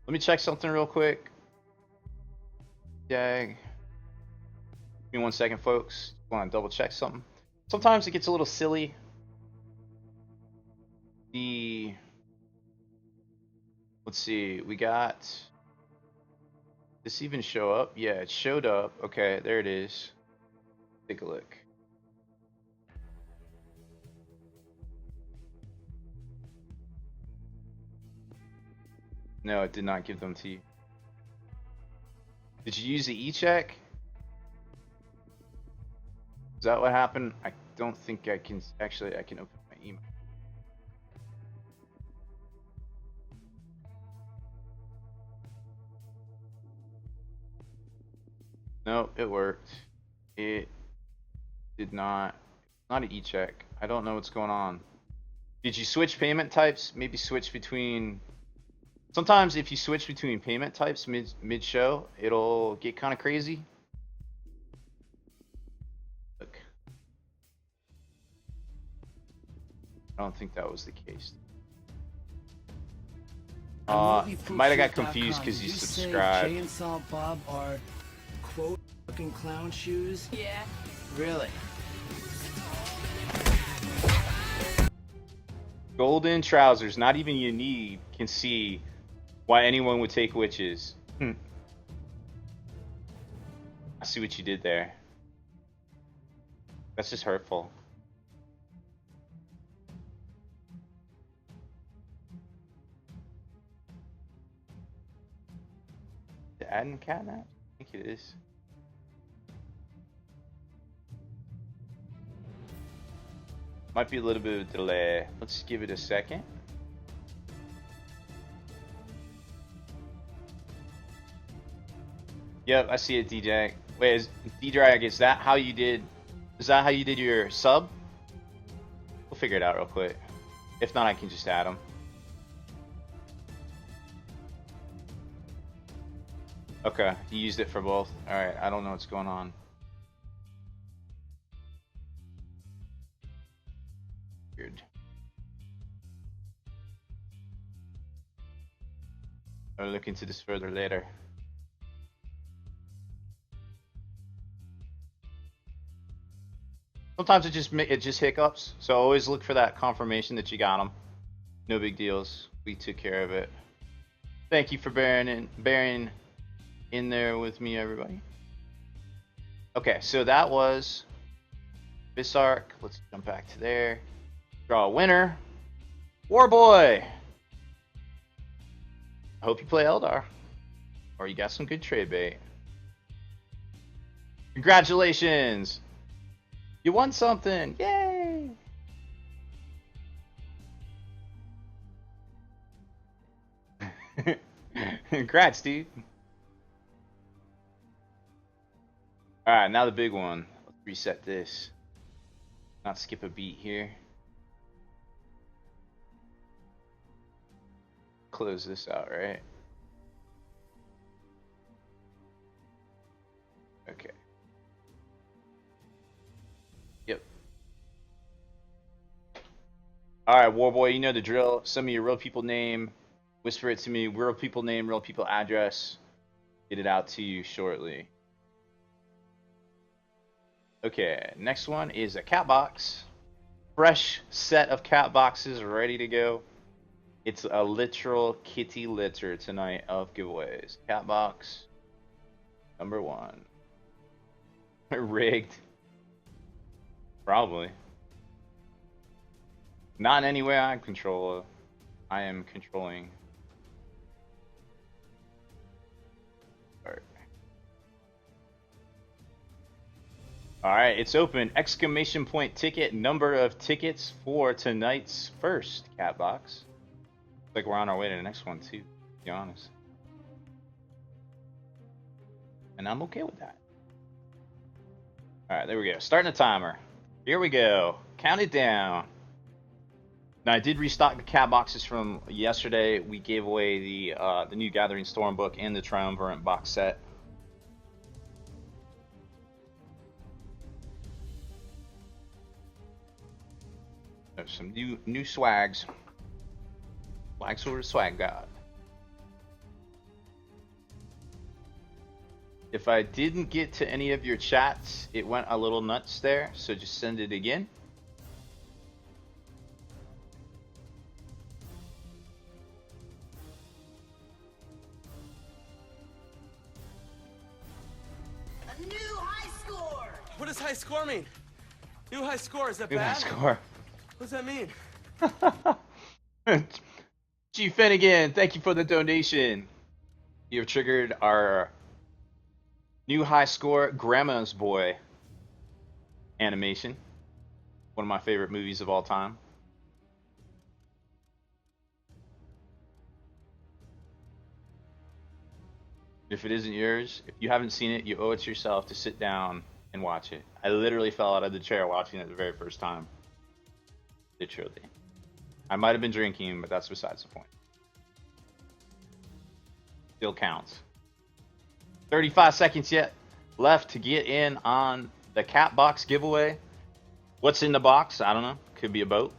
Let me check something real quick. Dag. Give me 1 second, folks. Want to double check something. Sometimes it gets a little silly. Let's see, we got... This even show up? Yeah, it showed up. Okay, there it is. Take a look. No, it did not give them to you. Did you use the e-check? Is that what happened? I don't think I can. Actually, I can open my email. No, it worked. It did not. Not an e-check. I don't know what's going on. Did you switch payment types? Maybe switch between... Sometimes if you switch between payment types mid show, it'll get kind of crazy. Look. I don't think that was the case. Might have got confused because you subscribed. Jay and Silent Bob are quote fucking clown shoes? Yeah. Really? Golden trousers, not even you need, can see why anyone would take witches. I see what you did there. That's just hurtful. Adding catnap? I think it is. Might be a little bit of a delay. Let's give it a second. Yep, I see it, DJ. Wait, is D-Drag, is that how you did your sub? We'll figure it out real quick. If not, I can just add them. Okay, you used it for both. Alright, I don't know what's going on. Weird. I'll look into this further later. Sometimes it just hiccups, so always look for that confirmation that you got them. No big deals. We took care of it. Thank you for bearing in there with me, everybody. Okay, so that was Vizar. Let's jump back to there. Draw a winner. Warboy. I hope you play Eldar, or you got some good trade bait. Congratulations! You won something! Yay! Congrats, dude. Alright, now the big one. Let's reset this. Not skip a beat here. Close this out, right? Okay. Yep. Alright, Warboy, you know the drill. Send me your real people name. Whisper it to me. Real people name, real people address. Get it out to you shortly. Okay, next one is a cat box. Fresh set of cat boxes ready to go. It's a literal kitty litter tonight of giveaways. Cat box number 1. Rigged. Probably. Not in any way I control. I am controlling. Alright, it's open. Exclamation point ticket. Number of tickets for tonight's first cat box. Looks like we're on our way to the next one too, to be honest. And I'm okay with that. Alright, there we go. Starting the timer. Here we go. Count it down. Now I did restock the cat boxes from yesterday. We gave away the new Gathering Storm book and the Triumvirate box set. There's some new swags. Swag sort of swag god. If I didn't get to any of your chats, it went a little nuts there, so just send it again. A new high score! What does high score mean? New high score, is that New bad? high score. What does that mean? G Finnegan, thank you for the donation. You have triggered our new high score, Grandma's Boy animation. One of my favorite movies of all time. If it isn't yours, if you haven't seen it, you owe it to yourself to sit down and watch it. I literally fell out of the chair watching it the very first time. Literally. I might have been drinking, but that's besides the point. Still counts. 35 seconds yet left to get in on the cat box giveaway. What's in the box? I don't know. Could be a boat.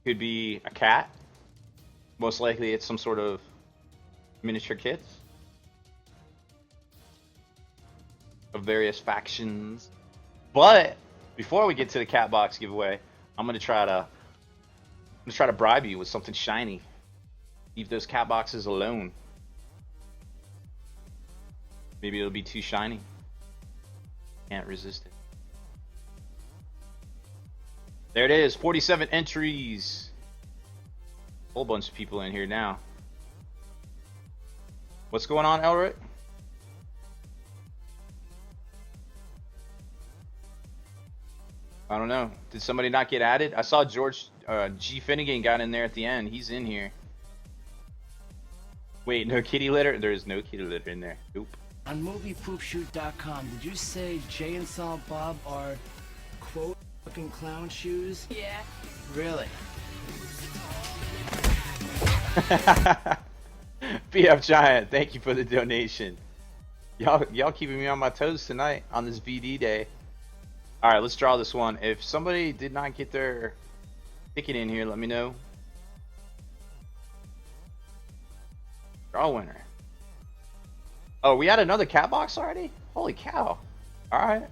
Could be a cat. Most likely it's some sort of miniature kits of various factions. But before we get to the cat box giveaway, I'm gonna try to bribe you with something shiny. Leave those cat boxes alone. Maybe it'll be too shiny. Can't resist it. There it is, 47 entries. Whole bunch of people in here now. What's going on, Elric? I don't know. Did somebody not get added? I saw George G. Finnegan got in there at the end. He's in here. Wait, no kitty litter? There is no kitty litter in there. Nope. On moviepoopshoot.com, did you say Jay and Silent Bob are, quote, fucking clown shoes? Yeah. Really? BF Giant, thank you for the donation. Y'all keeping me on my toes tonight on this VD day. All right, let's draw this one. If somebody did not get their ticket in here, let me know. Draw winner. Oh, we had another cat box already? Holy cow. All right.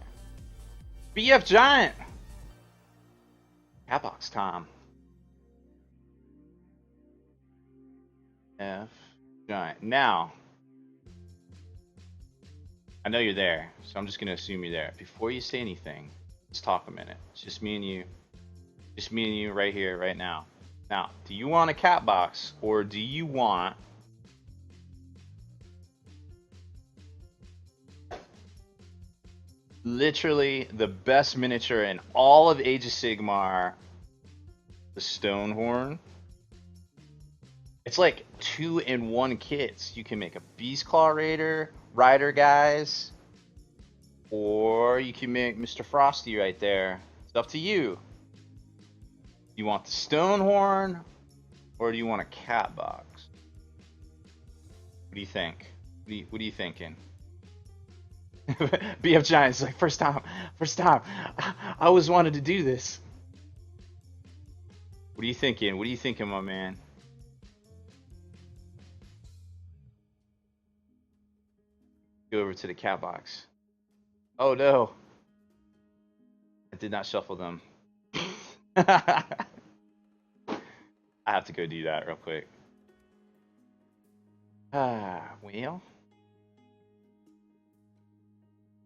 BF Giant. Cat box time. F Giant. Now, I know you're there, so I'm just going to assume you're there. Before you say anything, let's talk a minute. It's just me and you. Just me and you right here, right now. Now, do you want a cat box, or do you want literally the best miniature in all of Age of Sigmar, the Stonehorn? It's like 2-in-1 kits. You can make a Beast Claw Rider, guys, or you can make Mr. Frosty right there. It's up to you. You want the Stonehorn, or do you want a cat box? What do you think? What are you thinking? BF Giant's like, first time. I always wanted to do this. What are you thinking? What are you thinking, my man? Go over to the cat box. Oh no. I did not shuffle them. I have to go do that real quick. Well.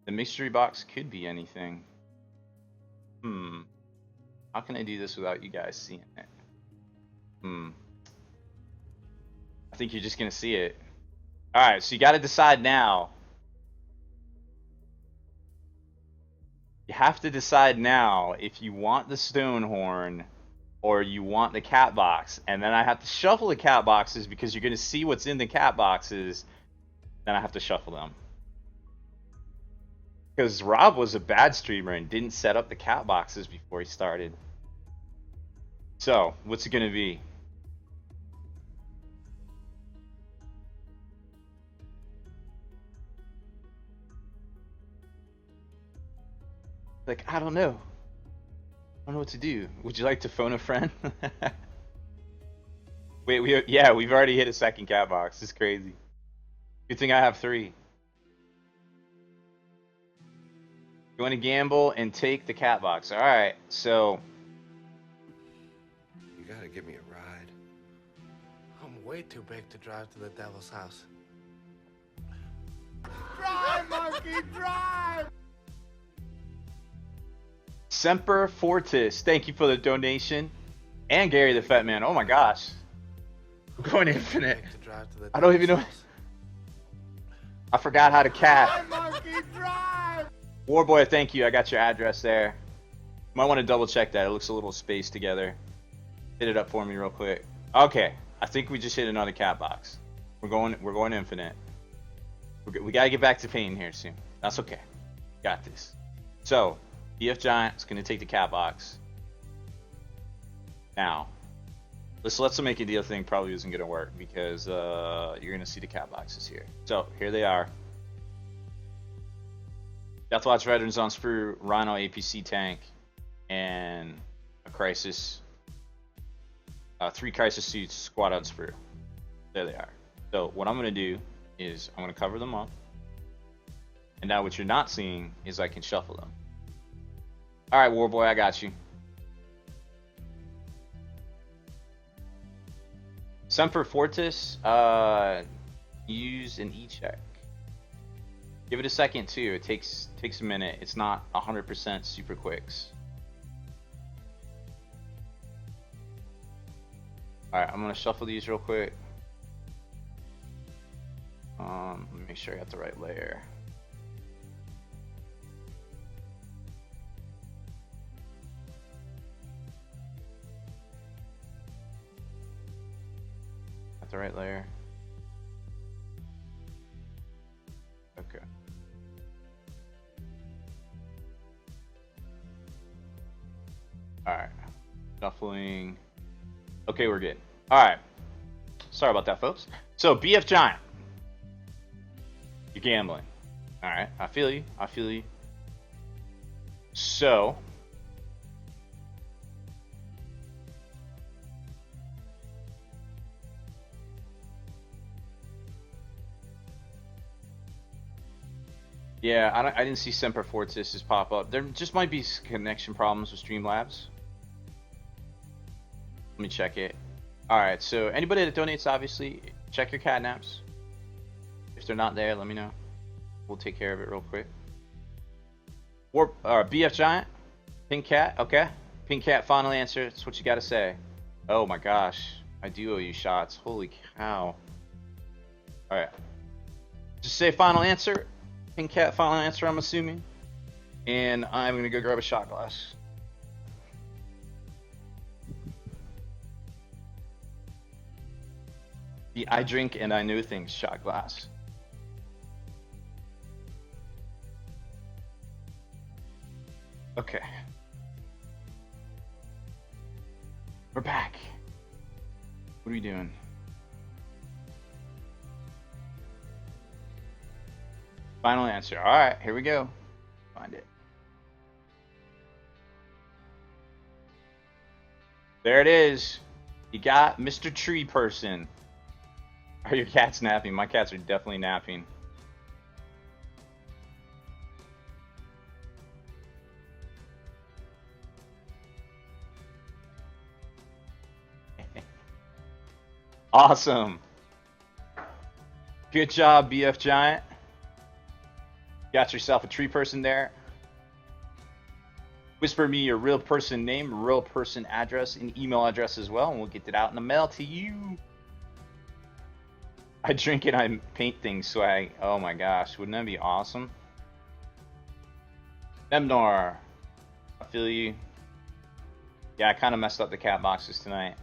The mystery box could be anything. How can I do this without you guys seeing it? I think you're just gonna see it. Alright, so you gotta decide now. You have to decide now if you want the Stonehorn or you want the cat box. And then I have to shuffle the cat boxes because you're going to see what's in the cat boxes. Then I have to shuffle them. Because Rob was a bad streamer and didn't set up the cat boxes before he started. So, what's it going to be? Like, I don't know. I don't know what to do. Would you like to phone a friend? Wait, we've already hit a second cat box. It's crazy. Good thing I have 3. You want to gamble and take the cat box. Alright, so... You gotta give me a ride. I'm way too big to drive to the devil's house. Drive, monkey, drive! Semper Fortis, thank you for the donation. And Gary the Fat Man, oh my gosh. I'm going infinite. I don't even know. I forgot how to cat. Warboy, thank you. I got your address there. Might want to double check that. It looks a little spaced together. Hit it up for me real quick. Okay, I think we just hit another cat box. We're going infinite. We gotta get back to painting here soon. That's okay. Got this. So, BF Giant's gonna take the cat box. Now, This let's make a deal thing probably isn't gonna work because you're gonna see the cat boxes here. So here they are. Deathwatch Veterans on Sprue, Rhino APC tank, and a crisis. 3 crisis suits, squad on Sprue. There they are. So what I'm gonna do is I'm gonna cover them up. And now what you're not seeing is I can shuffle them. Alright, Warboy, I got you. Semper Fortis, use an E-check. Give it a second too, it takes a minute. It's not 100% super quicks. Alright, I'm gonna shuffle these real quick. Let me make sure I got the right layer. Got the right layer. Okay. Alright. Shuffling. Okay, we're good. Alright. Sorry about that, folks. So, BF Giant. You're gambling. Alright, I feel you. I feel you. So. Yeah, I didn't see Semper Fortis pop up. There just might be connection problems with Streamlabs. Let me check it. Alright, so anybody that donates, obviously, check your catnaps. If they're not there, let me know. We'll take care of it real quick. BF Giant, Pink Cat, okay. Pink Cat, final answer. That's what you gotta say. Oh my gosh, I do owe you shots. Holy cow. Alright. Just say final answer. Pink Cat, final answer, I'm assuming. And I'm gonna go grab a shot glass. The I drink and I know things shot glass. Okay. We're back. What are we doing? Final answer. Alright, here we go. Find it. There it is. You got Mr. Tree Person. Are your cats napping? My cats are definitely napping. Awesome. Good job, BF Giant. Got yourself a tree person there. Whisper me your real person name, real person address, and email address as well, and we'll get it out in the mail to you. I drink and I paint things swag. Oh my gosh, wouldn't that be awesome? Memnor, I feel you. Yeah, I kind of messed up the cat boxes tonight.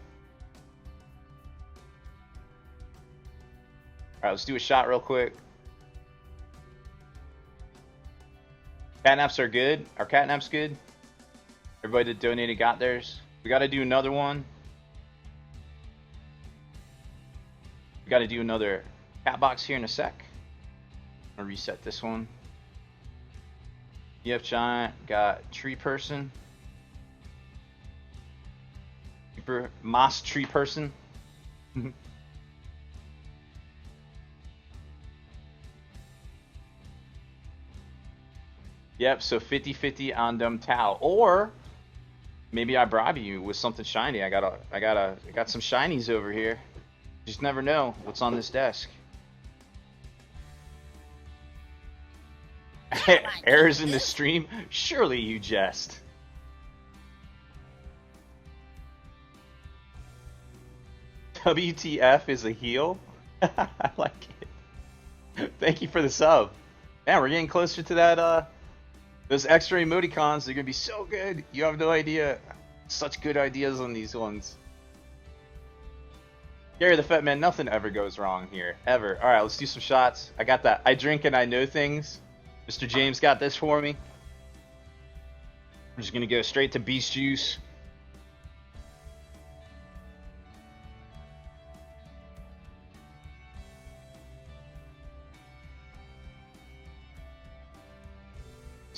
Alright, let's do a shot real quick. Catnaps are good. Our catnaps good. Everybody that donated got theirs. We got to do another one. We got to do another cat box here in a sec. I'm gonna reset this one. BF Giant got Tree Person. Moss Tree Person. Yep, so 50-50 on them Tau. Or maybe I bribe you with something shiny. I got some shinies over here. Just never know what's on this desk. Errors in the stream? Surely you jest. WTF is a heal? I like it. Thank you for the sub. Man, we're getting closer to that, those extra emoticons. They're gonna be so good. You have no idea. Such good ideas on these ones. Gary the Fat Man, nothing ever goes wrong here. Ever. Alright, let's do some shots. I got that. I drink and I know things. Mr. James got this for me. I'm just gonna go straight to Beast Juice.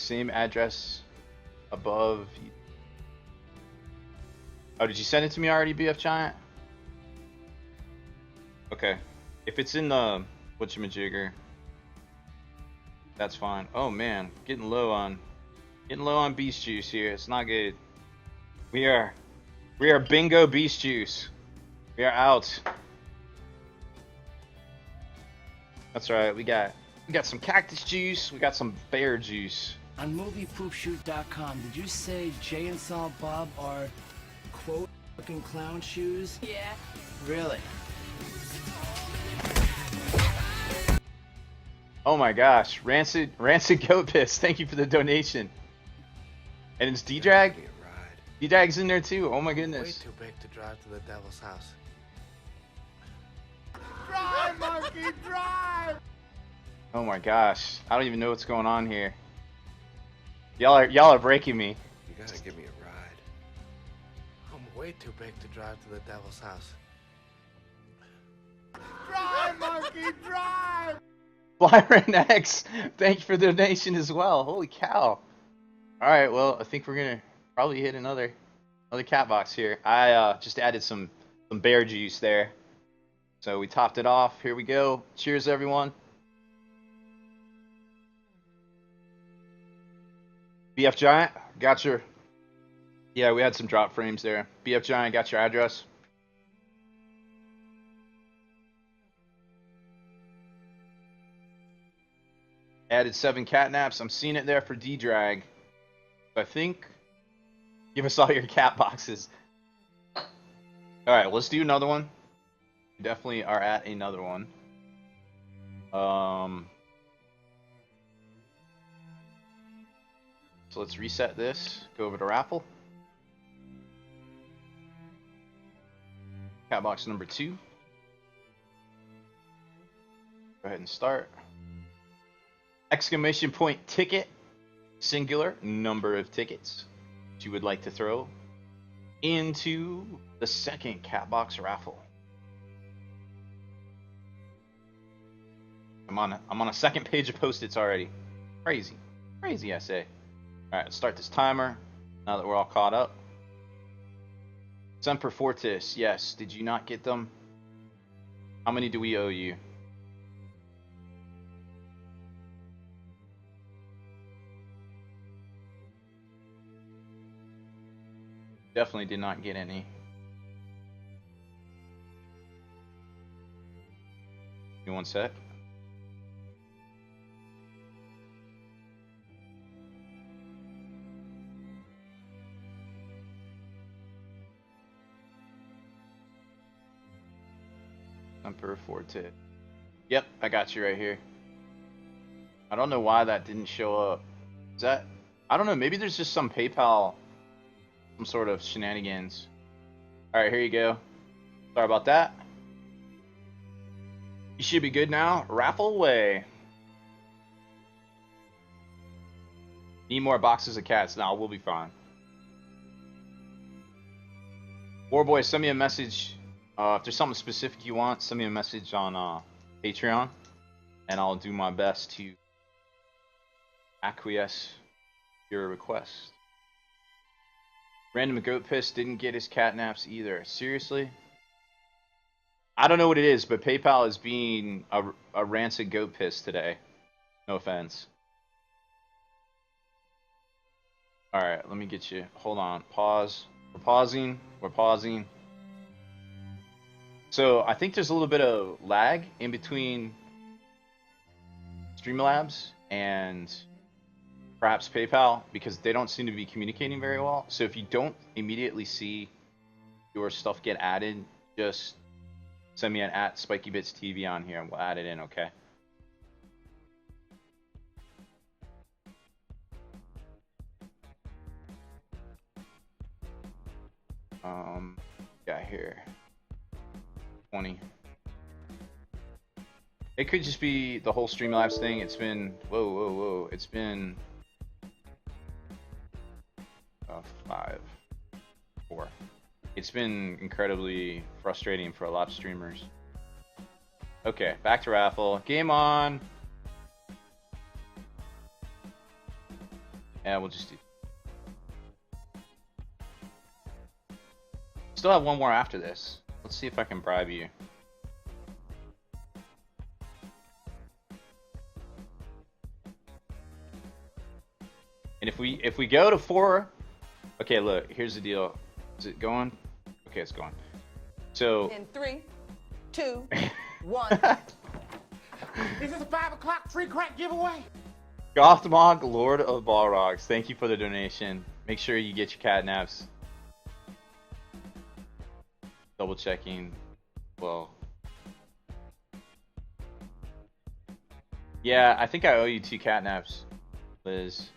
Same address above. Oh, did you send it to me already, BF Giant? Okay. If it's in the whatchamajigger, that's fine. Oh man, getting low on beast juice here. It's not good. We are bingo beast juice. We are out. That's right. We got some cactus juice. We got some bear juice. On moviepoopshoot.com, did you say Jay and Silent Bob are, quote, fucking clown shoes? Yeah. Really? Oh my gosh, rancid goat piss. Thank you for the donation. And it's D-Drag. Give me a ride. D-Drag's in there too. Oh my Way goodness. too big to drive to the devil's house. Drive, monkey, drive! Oh my gosh, I don't even know what's going on here. Y'all are breaking me. You gotta give me a ride. I'm way too big to drive to the devil's house. Drive, monkey, drive! Flyren X, thank you for the donation as well. Holy cow. Alright, well, I think we're gonna probably hit another cat box here. I just added some bear juice there. So we topped it off. Here we go. Cheers, everyone. BF Giant, got your... Yeah, we had some drop frames there. BF Giant, got your address. Added 7 catnaps. I'm seeing it there for D-Drag. I think... Give us all your cat boxes. Alright, let's do another one. We definitely are at another one. So let's reset this. Go over to raffle. Cat box number 2. Go ahead and start. Exclamation point ticket. Singular number of tickets that you would like to throw into the second cat box raffle. I'm on a second page of post-its already. Crazy I say. Alright, let's start this timer now that we're all caught up. Semper Fortis, yes. Did you not get them? How many do we owe you? Definitely did not get any. Give me one sec. Semper Fortis. Yep, I got you right here. I don't know why that didn't show up. Is that... I don't know, maybe there's just some PayPal... some sort of shenanigans. Alright, here you go. Sorry about that. You should be good now. Raffle away. Need more boxes of cats. Nah, we'll be fine. Warboy, send me a message. If there's something specific you want, send me a message on Patreon. And I'll do my best to acquiesce your request. Random goat piss didn't get his catnaps either. Seriously? I don't know what it is, but PayPal is being a rancid goat piss today. No offense. Alright, let me get you. Hold on. Pause. We're pausing. We're pausing. So, I think there's a little bit of lag in between Streamlabs and perhaps PayPal because they don't seem to be communicating very well. So if you don't immediately see your stuff get added, just send me an @SpikyBitsTV on here and we'll add it in, okay? Got here 20. It could just be the whole Streamlabs thing. It's been whoa. It's been 5, 4. It's been incredibly frustrating for a lot of streamers. Okay, back to raffle. Game on. Yeah, we'll just do. Still have one more after this. Let's see if I can bribe you. And if we go to 4, okay, look, here's the deal. Is it going? Okay, it's going. So In 3, 2, 1. Is this a 5 o'clock free crack giveaway? Gothmog, Lord of Balrogs, thank you for the donation. Make sure you get your catnaps. Double checking. Well, yeah, I think I owe you 2 catnaps, Liz.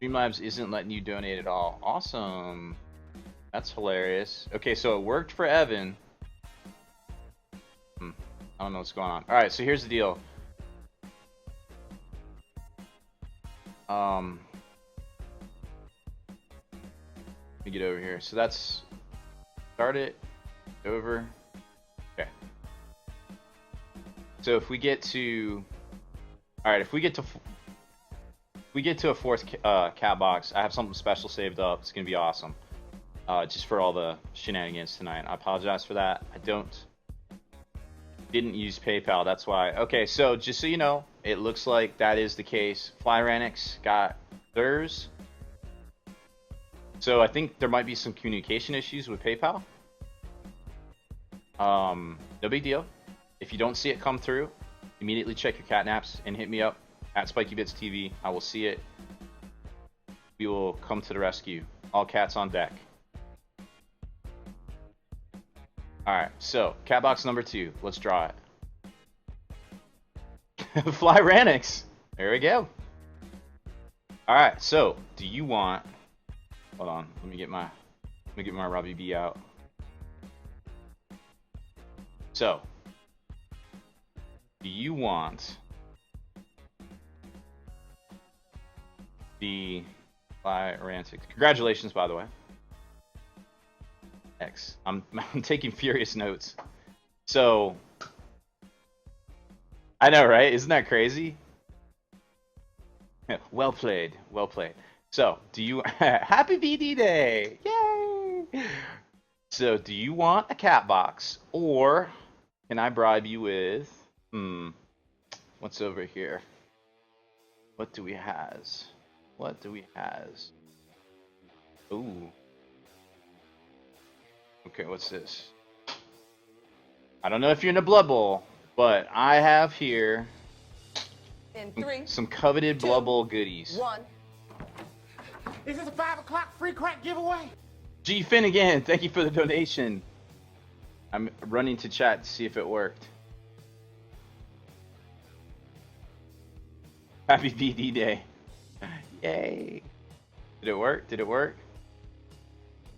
Streamlabs isn't letting you donate at all. Awesome. That's hilarious. Okay, so it worked for Evan. I don't know what's going on. Alright, so here's the deal. Let me get over here. So that's start it over. Okay. So if we get to, all right, if we get to a 4th cat box, I have something special saved up. It's gonna be awesome. Just for all the shenanigans tonight. I apologize for that. I didn't use PayPal. That's why. Okay, so just so you know, it looks like that is the case. Flyranix got theirs. So I think there might be some communication issues with PayPal. No big deal. If you don't see it come through, immediately check your catnaps and hit me up at SpikeyBitsTV. I will see it. We will come to the rescue. All cats on deck. Alright, so cat box number 2. Let's draw it. Flyranix. There we go. Alright, so do you want, hold on, let me get my Robbie B out. So do you want the Flyranix? Congratulations, by the way. X. I'm taking furious notes. So I know, right? Isn't that crazy? Well played. Well played. So, do you Happy BD Day! Yay! So, do you want a cat box, or can I bribe you with what's over here? What do we has? What do we has? Ooh. Okay, what's this? I don't know if you're in a Blood Bowl, but I have here In 3, some coveted Blood Bowl goodies. 1. Is this a 5 o'clock free crack giveaway? G Finnegan, thank you for the donation. I'm running to chat to see if it worked. Happy BD Day. Yay. Did it work? Did it work?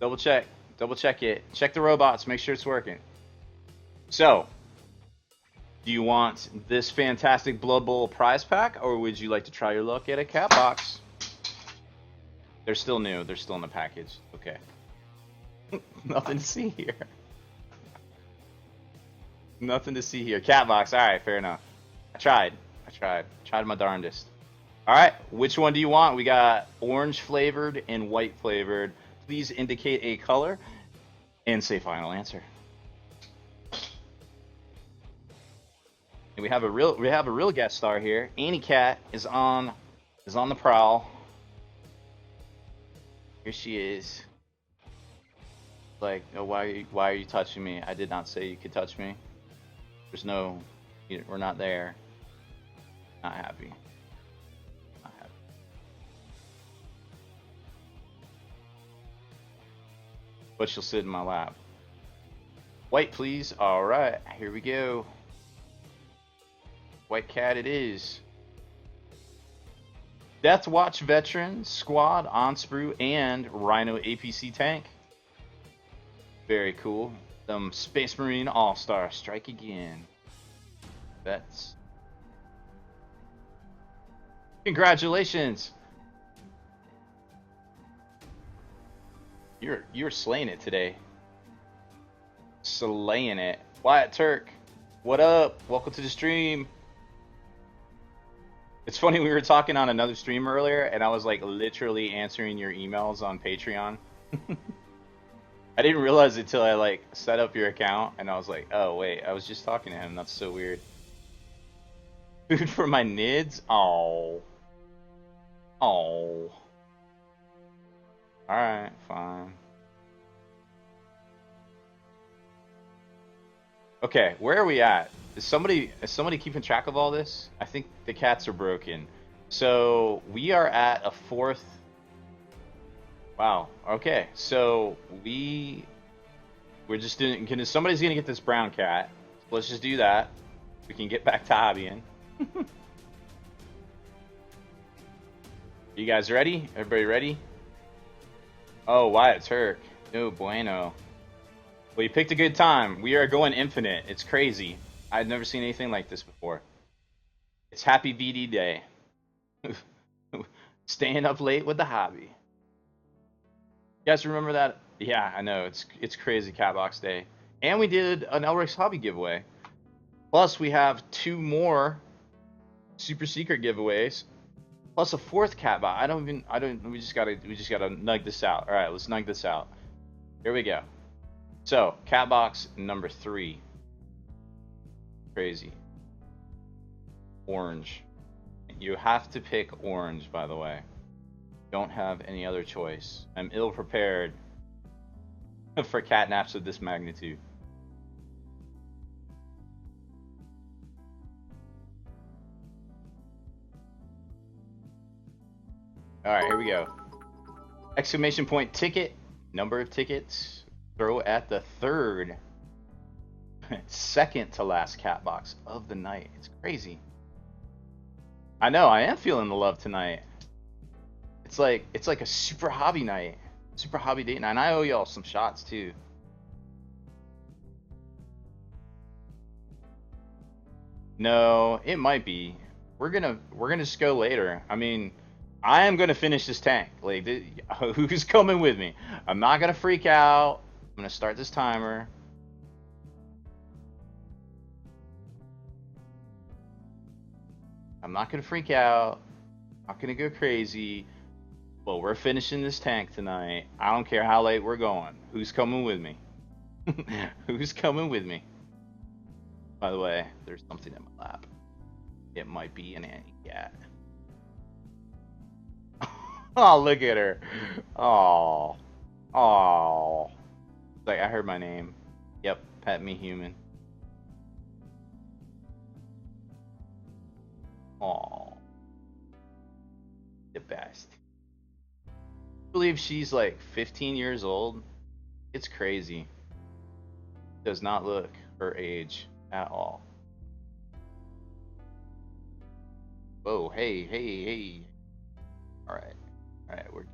Double check. Double check it. Check the robots. Make sure it's working. So, do you want this fantastic Blood Bowl prize pack, or would you like to try your luck at a cat box? They're still new. They're still in the package. Okay. Nothing to see here. Nothing to see here. Cat box. All right, fair enough. I tried my darndest. All right, which one do you want? We got orange flavored and white flavored. Please indicate a color and say final answer. And we have a real guest star here. Annie Cat is on the prowl. Here she is. Like, oh, why are you touching me? I did not say you could touch me. There's no, we're not there. Not happy. Not happy. But she'll sit in my lap. White, please. All right, here we go. White cat it is. Death Watch veteran, squad, on sprue, and Rhino APC tank. Very cool. Space Marine All-Star strike again. That's. Congratulations. You're slaying it today. Slaying it. Wyatt Turk, what up? Welcome to the stream. It's funny, we were talking on another stream earlier, and I was like literally answering your emails on Patreon. I didn't realize it till I like set up your account, and I was like, oh wait, I was just talking to him. That's so weird. Food for my nids? Oh. Oh. Alright, fine. Okay, where are we at? Is somebody keeping track of all this? I think the cats are broken. So we are at a 4th. Wow. Okay, so we're just doing. Somebody's gonna get this brown cat. Let's just do that. We can get back to hobbying. You guys ready? Everybody ready? Oh, Wyatt Turk. No bueno. Well, you picked a good time. We are going infinite. It's crazy. I've never seen anything like this before. It's Happy VD Day. Staying up late with the hobby. You guys remember that? Yeah, I know. It's crazy Catbox Day. And we did an Elric's Hobby giveaway. Plus, we have 2 more super secret giveaways. Plus a 4th Catbox. We just gotta nug this out. All right, let's nug this out. Here we go. So, Catbox number 3. Crazy. Orange. You have to pick orange, by the way. Don't have any other choice. I'm ill prepared for catnaps of this magnitude. Alright, here we go. Exclamation point ticket. Number of tickets. Throw at the 3rd. 2nd to last cat box of the night. It's crazy. I know, I am feeling the love tonight. It's like a super hobby night. Super hobby date night. And I owe y'all some shots too. No, it might be. We're gonna just go later. I mean, I am gonna finish this tank. Like, who's coming with me? I'm not gonna freak out. I'm gonna start this timer. I'm not gonna freak out. Not gonna go crazy. Well, we're finishing this tank tonight. I don't care how late we're going. Who's coming with me? Who's coming with me? By the way, there's something in my lap. It might be an Annie cat. Oh, look at her. Oh. Oh. Like, I heard my name. Yep, pet me human. Oh. The best. I believe she's like 15 years old. It's crazy. Does not look her age at all. Whoa, hey, hey, hey. Alright. Alright, we're good.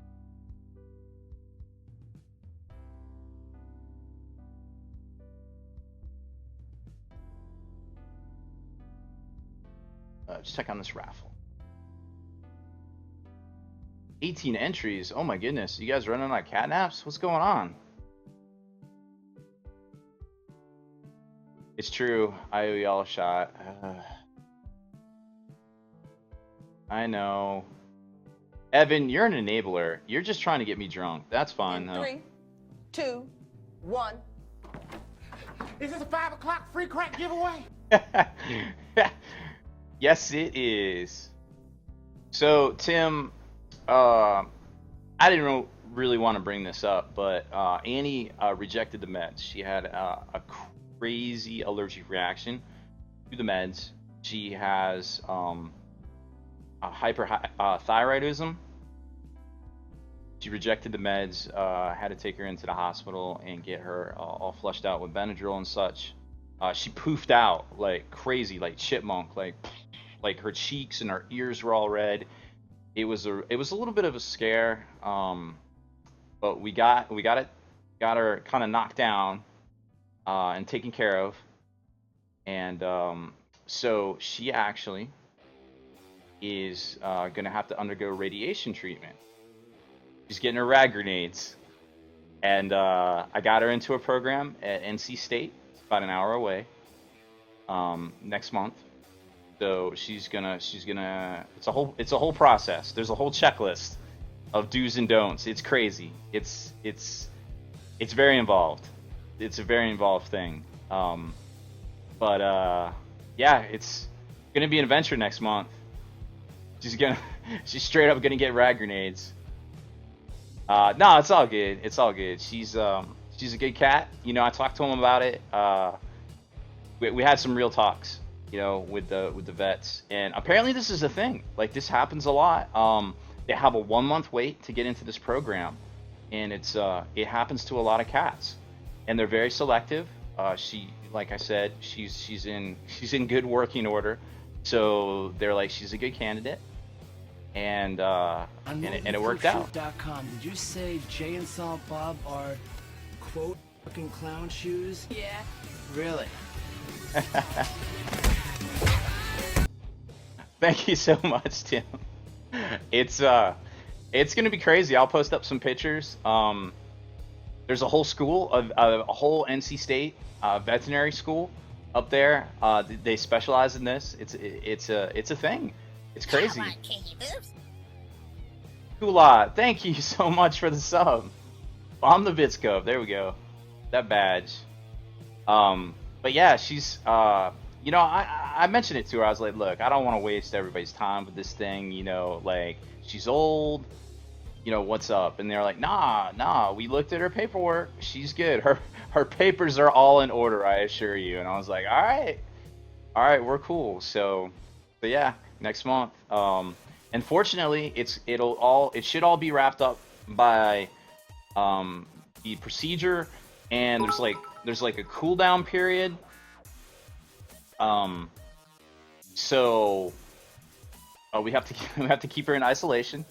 Just check on this raffle. 18 entries. Oh my goodness. You guys running on catnaps? What's going on? It's true. I owe y'all a shot. I know. Evan, you're an enabler. You're just trying to get me drunk. That's fine, though. 3, 2, 1. Is this a 5 o'clock free crack giveaway? Yes, it is. So, Tim, I didn't really want to bring this up, but Annie rejected the meds. She had a crazy allergic reaction to the meds. She has hyperthyroidism. She rejected the meds, had to take her into the hospital and get her all flushed out with Benadryl and such. She poofed out like crazy, like chipmunk, like her cheeks and her ears were all red. It was a little bit of a scare, but we got her kind of knocked down and taken care of, and so she actually is gonna have to undergo radiation treatment. She's getting her rad grenades, and I got her into a program at NC State. It's about an hour away. Next month, So she's gonna it's a whole process. There's a whole checklist of do's and don'ts. It's crazy. It's very involved. It's a very involved thing. But yeah, it's gonna be an adventure next month. She's straight up gonna get rag grenades. No, it's all good. It's all good. She's a good cat. You know, I talked to him about it. We had some real talks, you know, with the vets, and apparently this is a thing. Like, this happens a lot. They have a 1 month wait to get into this program, and it happens to a lot of cats, and they're very selective. She, like I said, she's in good working order, so they're like, she's a good candidate, and it worked out. Did you say Jay and Silent Bob are quote fucking clown shoes? Yeah. Really? Thank you so much, Tim. It's gonna be crazy. I'll post up some pictures. There's a whole school, a whole NC State veterinary school up there. They specialize in this. It's a thing. It's crazy. Kula, thank you so much for the sub. I'm the Vitscove. There we go. That badge. But yeah, she's you know, I mentioned it to her. I was like, look, I don't want to waste everybody's time with this thing, you know, like, she's old, you know, what's up? And they're like, nah, we looked at her paperwork, she's good, her papers are all in order, I assure you. And I was like, all right, we're cool. So yeah, next month. And fortunately, it should all be wrapped up by the procedure, and there's like a cooldown period. So we have to keep her in isolation,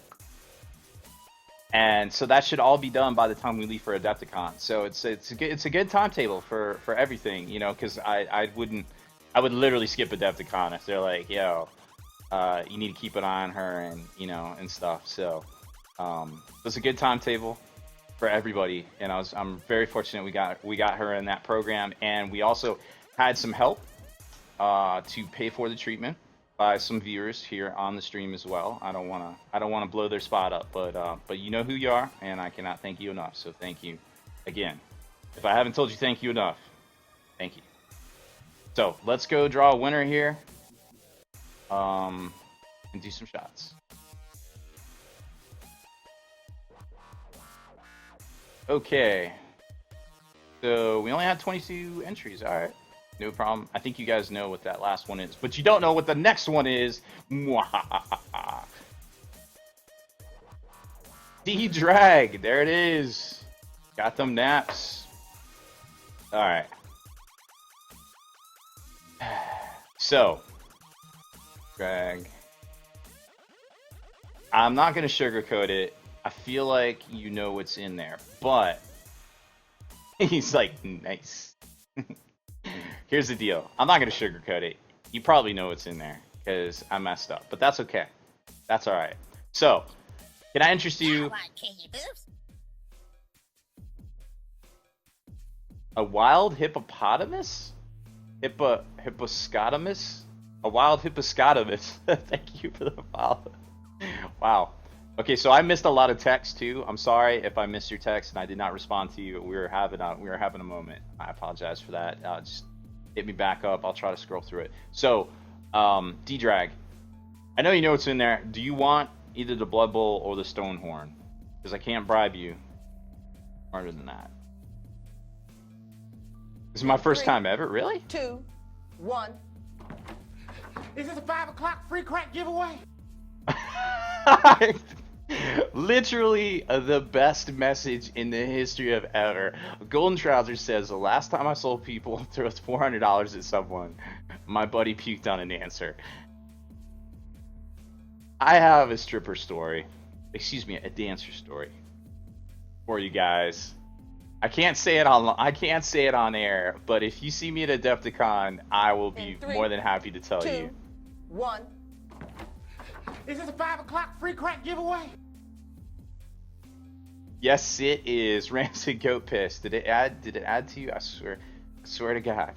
and so that should all be done by the time we leave for Adepticon. So it's a good timetable for everything, you know, because I would literally skip Adepticon if they're like, yo, you need to keep an eye on her, and you know, and stuff. So it's a good timetable for everybody, and I'm very fortunate we got her in that program, and we also had some help to pay for the treatment by some viewers here on the stream as well. I don't want to blow their spot up, but you know who you are, and I cannot thank you enough. So thank you again. If I haven't told you thank you enough, thank you. So let's go draw a winner here, and do some shots. Okay, so we only had 22 entries. All right, no problem. I think you guys know what that last one is, but you don't know what the next one is. D-Drag, there it is. Got them naps. All right. So, drag. I'm not gonna sugarcoat it. I feel like you know what's in there, but he's like, nice. Here's the deal. I'm not going to sugarcoat it. You probably know what's in there because I messed up, but that's okay. That's all right. So, can I interest you? A wild hippopotamus? Hipposcotamus? A wild hipposcotamus. Thank you for the follow. Wow. Okay, so I missed a lot of text too. I'm sorry if I missed your text and I did not respond to you. We were having a moment. I apologize for that. Just hit me back up. I'll try to scroll through it. So, D-Drag, I know you know what's in there. Do you want either the Blood Bowl or the Stone Horn? Because I can't bribe you harder than that. This is my first time ever. Really? 2, 1. Is this a 5 o'clock free crack giveaway? Literally the best message in the history of ever. Golden Trousers says, the last time I sold people through $400 at someone, my buddy puked on an answer. I have a stripper story. Excuse me, a dancer story for you guys. I can't say it on air, but if you see me at Adepticon, I will be more than happy to tell 2, you. 1. Is this a 5 o'clock free crack giveaway? Yes, it is. Rancid Goat Piss. Did it add to you? I swear to God.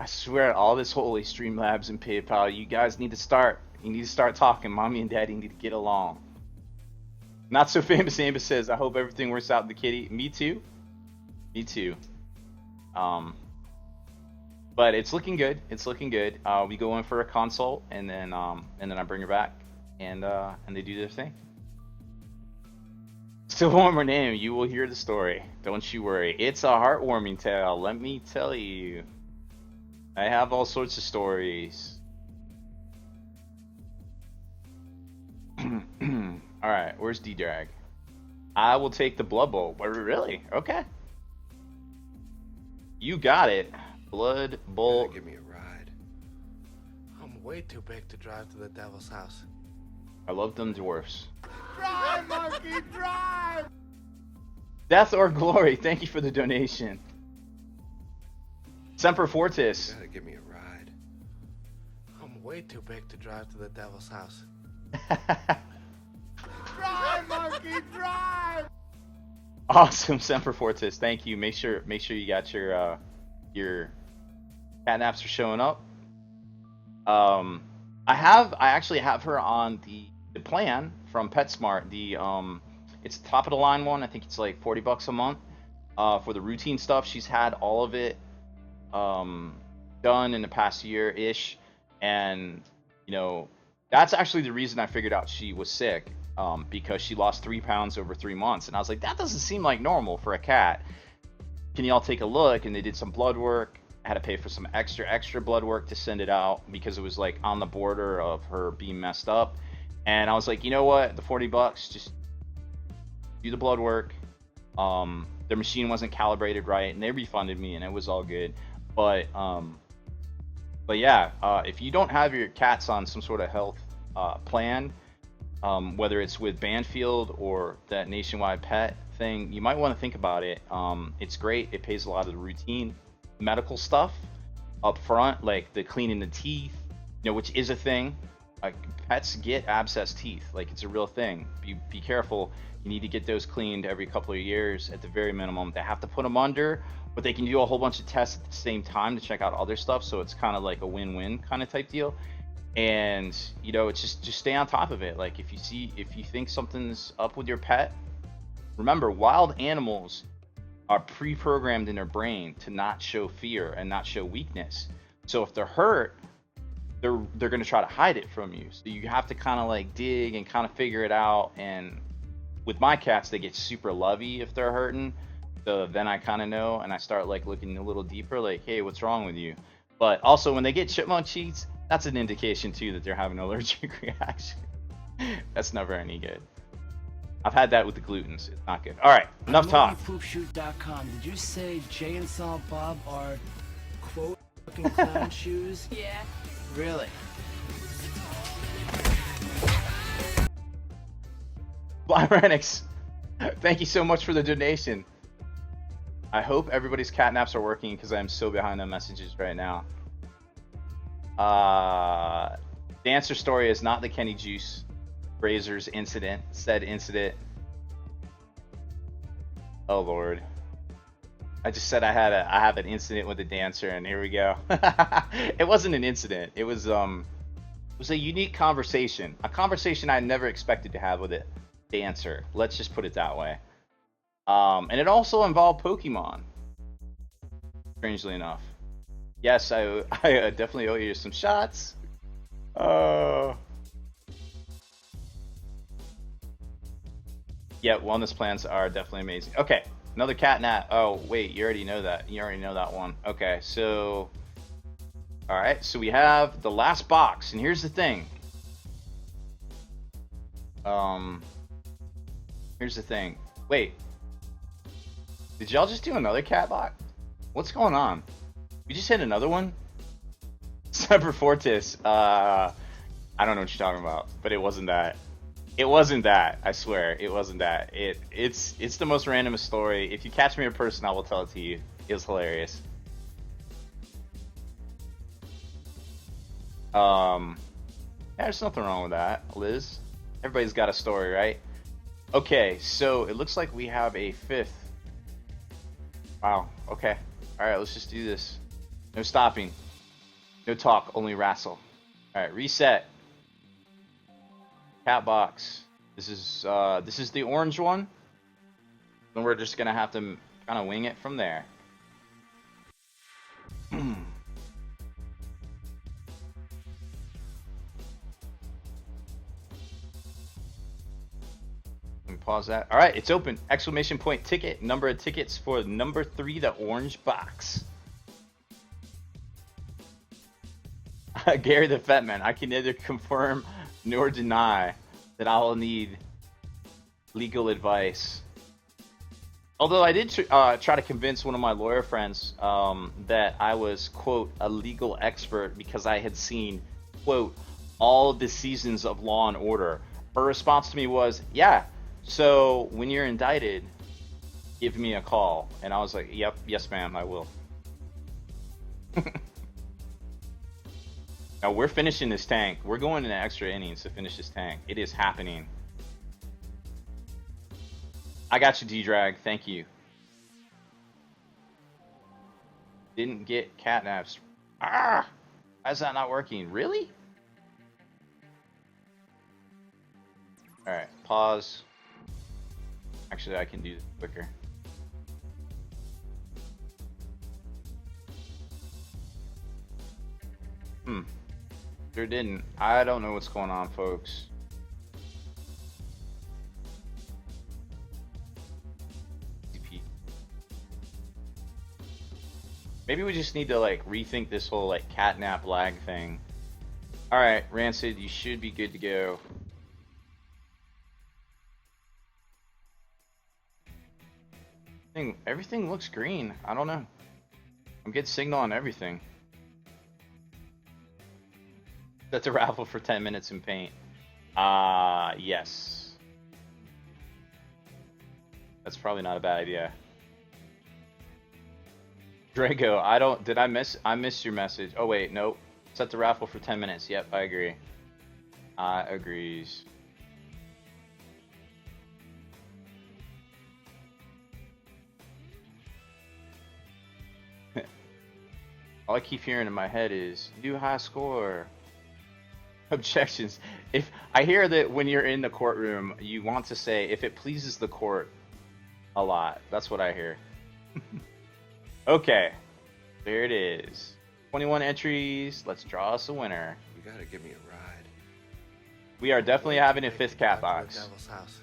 I swear, all this holy Streamlabs and PayPal, you guys need to start. You need to start talking. Mommy and Daddy need to get along. Not so famous Amos says, I hope everything works out in the kitty. Me too. Me too. But it's looking good. It's looking good. We go in for a consult, and then I bring her back, and they do their thing. Still one more name. You will hear the story. Don't you worry. It's a heartwarming tale. Let me tell you. I have all sorts of stories. Alright, where's D-Drag? I will take the Blood Bowl. Really? Okay. You got it. Blood Bowl. Give me a ride. I'm way too big to drive to the Devil's house. I love them dwarfs. Drive, monkey, drive! Death or Glory, thank you for the donation. Semper Fortis. You gotta give me a ride. I'm way too big to drive to the Devil's house. Drive, monkey, drive! Awesome, Semper Fortis. Thank you. Make sure you got your catnaps are showing up. I actually have her on the plan from PetSmart. It's the top of the line one. I think it's like $40 a month. For the routine stuff, she's had all of it done in the past year-ish, and that's actually the reason I figured out she was sick, because she lost 3 pounds over 3 months, and I was like, that doesn't seem like normal for a cat. Can y'all take a look? And they did some blood work. I had to pay for some extra blood work to send it out because it was like on the border of her being messed up, and I was like, you know what, the $40, just do the blood work. Their machine wasn't calibrated right, and they refunded me, and it was all good. But yeah, if you don't have your cats on some sort of health plan, whether it's with Banfield or that Nationwide Pet thing, you might want to think about it. It's great. It pays a lot of the routine medical stuff up front, like the cleaning the teeth, which is a thing. Like, pets get abscess teeth. Like, it's a real thing. Be careful. You need to get those cleaned every couple of years at the very minimum. They have to put them under, but they can do a whole bunch of tests at the same time to check out other stuff, so it's kind of like a win-win kind of type deal. And it's just stay on top of it. Like, if you think something's up with your pet, remember, wild animals are pre-programmed in their brain to not show fear and not show weakness. So if they're hurt, they're going to try to hide it from you. So you have to kind of like dig and kind of figure it out. And with my cats, they get super lovey if they're hurting. So then I kind of know, and I start like looking a little deeper, like, hey, what's wrong with you? But also when they get chipmunk cheeks, that's an indication too that they're having an allergic reaction. That's never any good. I've had that with the glutens. It's not good. All right, enough talk. Poopshoot.com. Did you say Jay and Silent Bob are quote fucking clown shoes? Yeah. Really? Flyrenix, thank you so much for the donation. I hope everybody's catnaps are working because I'm so behind on messages right now. The answer story is not the Kenny Juice Brazers incident. Said incident. Oh Lord. I just said I have an incident with a dancer, and here we go. It wasn't an incident. It was a unique conversation. A conversation I never expected to have with a dancer. Let's just put it that way. And it also involved Pokemon. Strangely enough. Yes, I definitely owe you some shots. Yeah, wellness plans are definitely amazing. Okay, another catnap. Oh, wait, you already know that. You already know that one. Okay, so... Alright, so we have the last box, and here's the thing. Here's the thing. Wait. Did y'all just do another cat box? What's going on? We just hit another one? Semper Fortis. I don't know what you're talking about, but it wasn't that. It wasn't that. I swear, it wasn't that. It's the most randomest story. If you catch me in person, I will tell it to you. It was hilarious. Yeah, there's nothing wrong with that, Liz. Everybody's got a story, right? Okay, so it looks like we have a fifth. Wow. Okay. All right, let's just do this. No stopping. No talk, only wrestle. Alright, reset. Cat box. This is the orange one. Then we're just gonna have to kind of wing it from there. Let me pause that. All right, it's open. Exclamation point ticket. Number of tickets for number 3, the orange box. Gary the Fat Man. I can neither confirm nor deny that I will need legal advice. Although I did try to convince one of my lawyer friends that I was, quote, a legal expert because I had seen, quote, all the seasons of Law and Order. Her response to me was, yeah, so when you're indicted, give me a call. And I was like, yep, yes, ma'am, I will. Now we're finishing this tank. We're going into extra innings to finish this tank. It is happening. I got you, D-Drag. Thank you. Didn't get catnaps. Ah! Why is that not working? Really? Alright, pause. Actually, I can do this quicker. Sure didn't. I don't know what's going on, folks. Maybe we just need to like rethink this whole like catnap lag thing. Alright, Rancid, you should be good to go. Everything looks green. I don't know. I'm getting signal on everything. That's a raffle for 10 minutes in paint. Yes. That's probably not a bad idea. Drago, I missed your message. Oh wait, nope. Set the raffle for 10 minutes. Yep, I agree. Agrees. All I keep hearing in my head is new high score. Objections. If I hear that when you're in the courtroom, you want to say if it pleases the court a lot. That's what I hear. Okay, there it is. 21 entries. Let's draw us a winner. You gotta give me a ride. We are definitely having a 5th cat box. Devil's house.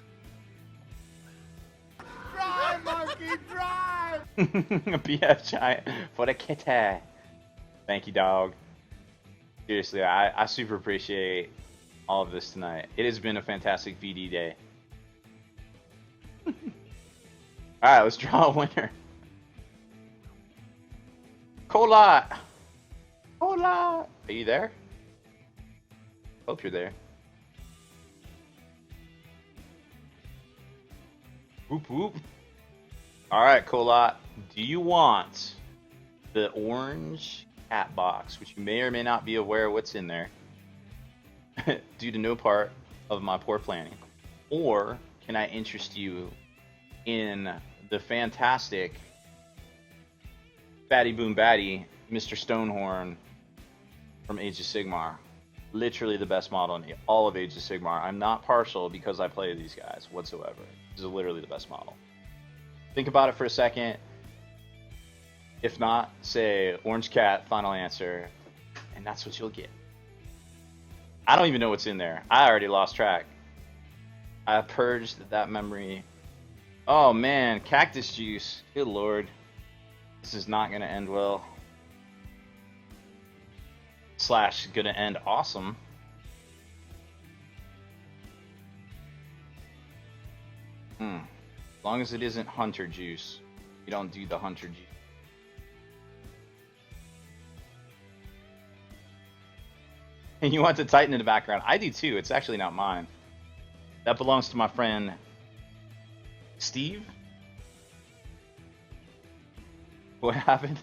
Drive, monkey, drive! BF giant for the kitty. Thank you, dog. Seriously, I super appreciate all of this tonight. It has been a fantastic VD day. Alright, let's draw a winner. Cola! Cola! Are you there? Hope you're there. Whoop whoop. Alright, Cola. Do you want the orange cat box, which you may or may not be aware of what's in there, due to no part of my poor planning? Or can I interest you in the fantastic Batty Boom Batty, Mr. Stonehorn from Age of Sigmar? Literally the best model in all of Age of Sigmar. I'm not partial because I play these guys whatsoever. This is literally the best model. Think about it for a second. If not, say Orange Cat, final answer, and that's what you'll get. I don't even know what's in there. I already lost track. I purged that memory. Oh man, cactus juice. Good lord. This is not gonna end well. Slash gonna end awesome. As long as it isn't hunter juice. You don't do the hunter juice. And you want the Titan in the background. I do too. It's actually not mine. That belongs to my friend Steve. What happened?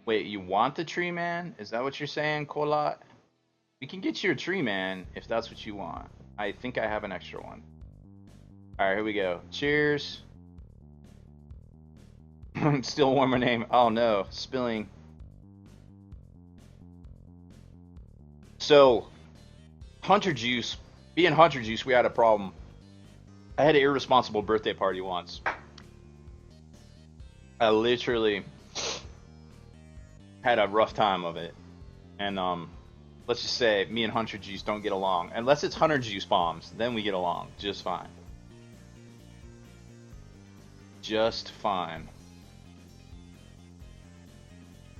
Wait, you want the tree man? Is that what you're saying, Colat? We can get you a tree man if that's what you want. I think I have an extra one. Alright, here we go. Cheers. Still warmer name. Oh no, spilling. So, Hunter Juice. Being Hunter Juice, we had a problem. I had an irresponsible birthday party once. I literally had a rough time of it. And let's just say me and Hunter Juice don't get along. Unless it's Hunter Juice bombs, then we get along just fine. Just fine.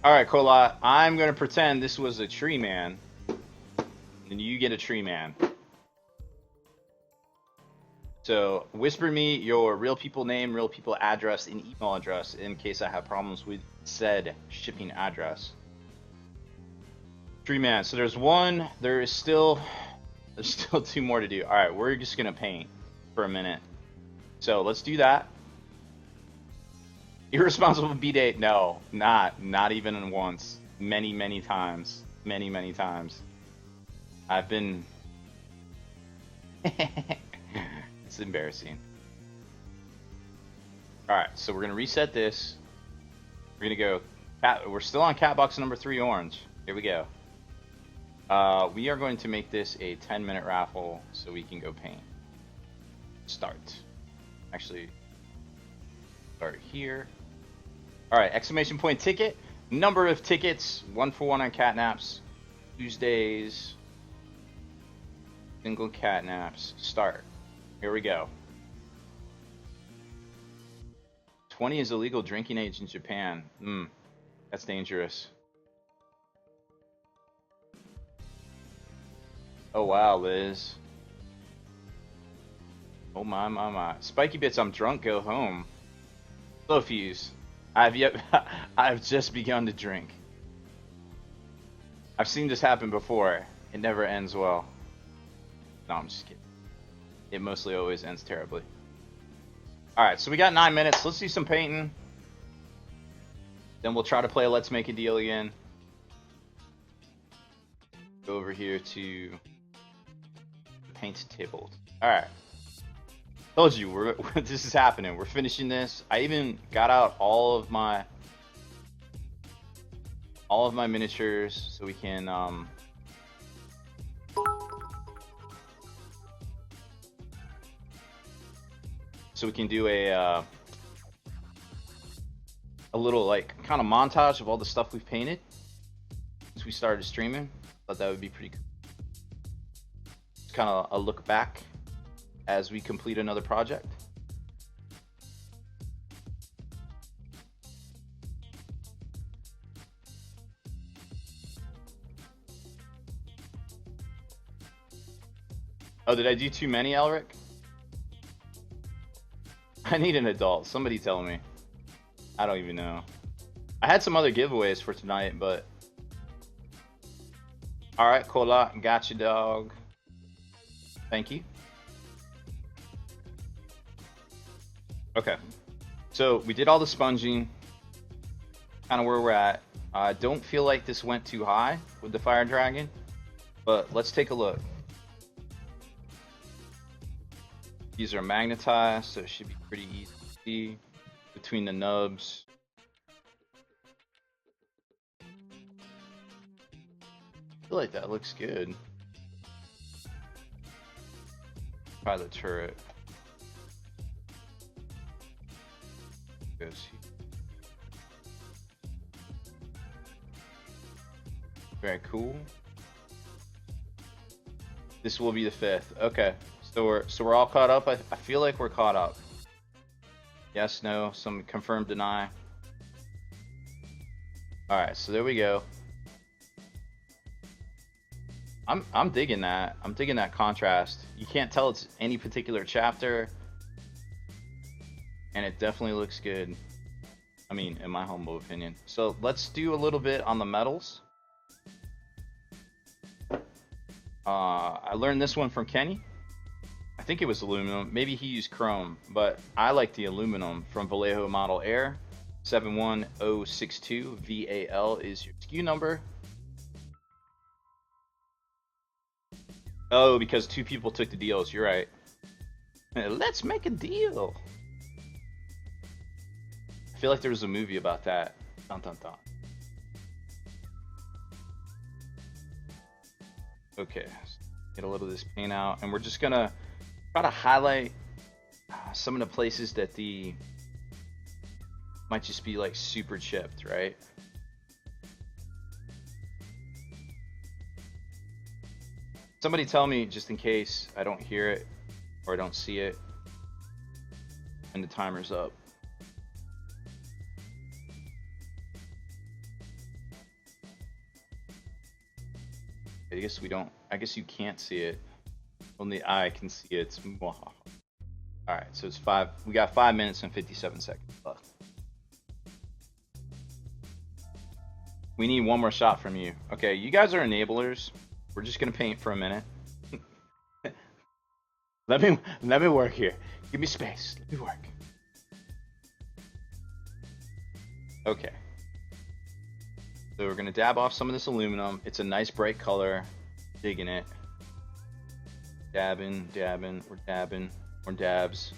Alright, Kola, I'm gonna pretend this was a tree man. And you get a tree man. So, whisper me your real people name, real people address, and email address in case I have problems with said shipping address. Tree man. So there's still 2 more to do. Alright, we're just gonna paint for a minute. So let's do that. Irresponsible B-date? No, not even once. Many times. Many times. I've been it's embarrassing. Alright, so we're gonna reset this. We're gonna go we're still on cat box number 3 orange. Here we go. We are going to make this a 10-minute raffle so we can go paint. Start. Actually, start here. Alright, exclamation point ticket. Number of tickets, 1 for 1 on catnaps. Tuesdays. Single catnaps. Start. Here we go. 20 is illegal drinking age in Japan. That's dangerous. Oh wow, Liz. Oh my. Spiky Bits, I'm drunk, go home. Slow fuse. I've just begun to drink. I've seen this happen before. It never ends well. No, I'm just kidding. It mostly always ends terribly. Alright, so we got 9 minutes. Let's do some painting. Then we'll try to play a Let's Make a Deal again. Go over here to the paint table. Alright. Told you, this is happening. We're finishing this. I even got out all of my miniatures so we can do a little like kind of montage of all the stuff we've painted since we started streaming. Thought that would be pretty cool. Just kind of a look back as we complete another project. Oh, did I do too many, Elric? I need an adult. Somebody tell me. I don't even know. I had some other giveaways for tonight, but... Alright, Kola. Gotcha, dog. Thank you. Okay. So, we did all the sponging. Kind of where we're at. I don't feel like this went too high with the fire dragon. But let's take a look. These are magnetized, so it should be pretty easy to see between the nubs. I feel like that looks good. Try the turret. Goes here. Very cool. This will be the 5th. Okay. So we're all caught up. I feel like we're caught up. Yes, no, some confirm, deny. All right, so there we go. I'm digging that. I'm digging that contrast. You can't tell it's any particular chapter, and it definitely looks good. I mean, in my humble opinion. So let's do a little bit on the metals. I learned this one from Kenny. I think it was aluminum. Maybe he used chrome, but I like the aluminum from Vallejo Model Air. 71062 VAL is your SKU number. Oh, because 2 people took the deals. You're right. Let's make a deal. I feel like there was a movie about that. Dun, dun, dun. Okay, get a little of this paint out, and we're just gonna try to highlight some of the places that the might just be like super chipped, right? Somebody tell me, just in case I don't hear it or I don't see it, and the timer's up. I guess we don't. I guess you can't see it. Only I can see it. All right, so it's 5. We got 5 minutes and 57 seconds left. We need one more shot from you. Okay, you guys are enablers. We're just gonna paint for a minute. let me work here. Give me space. Let me work. Okay. So we're gonna dab off some of this aluminum. It's a nice bright color. Digging it. Dabbing, we're dabbing, more dabs.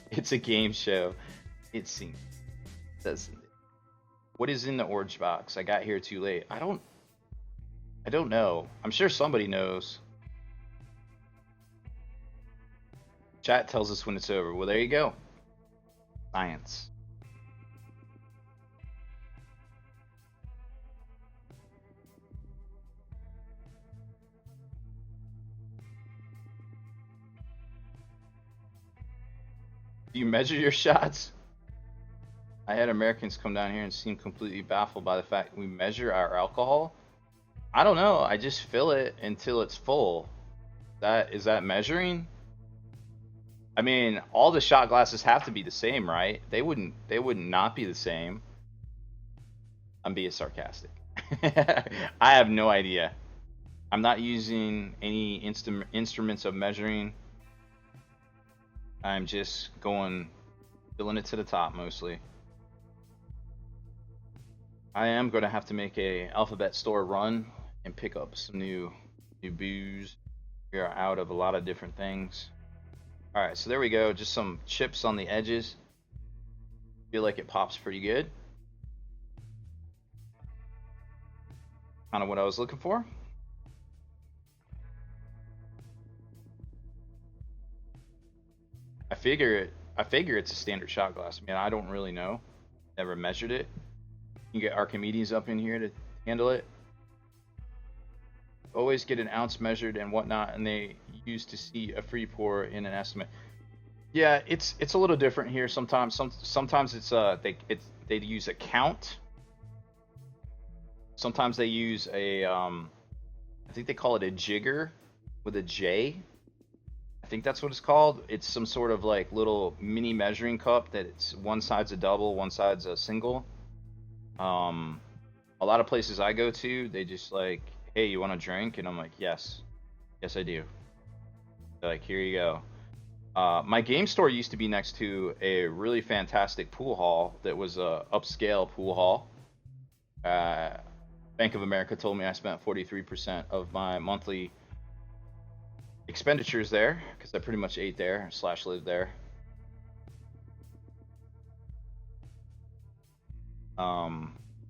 It's a game show. It seems. Doesn't it? What is in the orange box? I got here too late. I don't know. I'm sure somebody knows. Chat tells us when it's over. Well, there you go. Science. Do you measure your shots? I had Americans come down here and seem completely baffled by the fact we measure our alcohol. I don't know. I just fill it until it's full. Is that measuring? I mean, all the shot glasses have to be the same, right? They would not be the same. I'm being sarcastic. I have no idea. I'm not using any instruments of measuring. I'm just filling it to the top mostly. I am going to have to make a alphabet store run and pick up some new booze. We are out of a lot of different things. All right, so there we go. Just some chips on the edges. Feel like it pops pretty good. Kind of what I was looking for. I figure it's a standard shot glass. I mean, I don't really know. Never measured it. You can get Archimedes up in here to handle it. Always get an ounce measured and whatnot, and they use to see a free pour in an estimate. Yeah, it's a little different here. Sometimes it's they use a count. Sometimes they use a I think they call it a jigger with a J. I think that's what it's called. It's some sort of like little mini measuring cup that it's one side's a double, one side's a single. A lot of places I go to, they just like, hey, you want a drink? And I'm like, yes I do. They're like, here you go. My game store used to be next to a really fantastic pool hall that was a upscale pool hall. Bank of America told me I spent 43% of my monthly expenditures there because I pretty much ate there / lived there.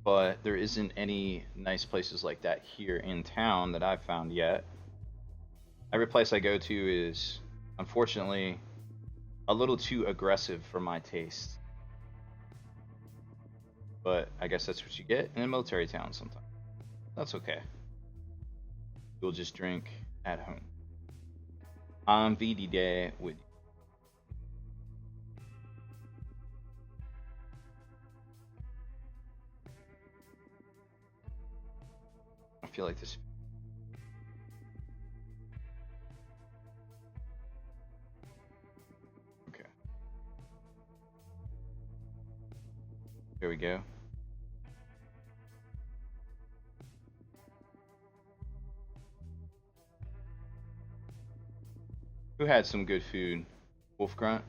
But there isn't any nice places like that here in town that I've found yet. Every place I go to is, unfortunately, a little too aggressive for my taste. But I guess that's what you get in a military town sometimes. That's okay. We'll just drink at home. On VD Day with you. I feel like this. Okay. There we go. Who had some good food? Wolf Grunt?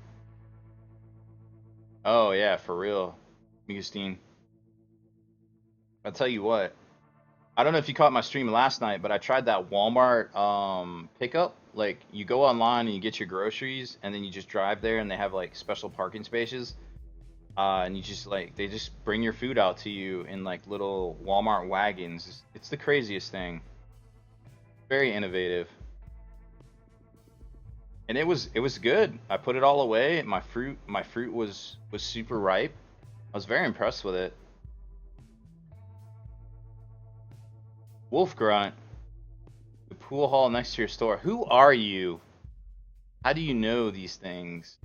Oh yeah, for real. Migustine. I'll tell you what. I don't know if you caught my stream last night, but I tried that Walmart pickup like you go online and you get your groceries, and then you just drive there, and they have like special parking spaces. And you just like they just bring your food out to you in like little Walmart wagons. It's the craziest thing. Very innovative. And it was good. I put it all away. My fruit was super ripe. I was very impressed with it. Wolf Grunt. The pool hall next to your store. Who are you? How do you know these things?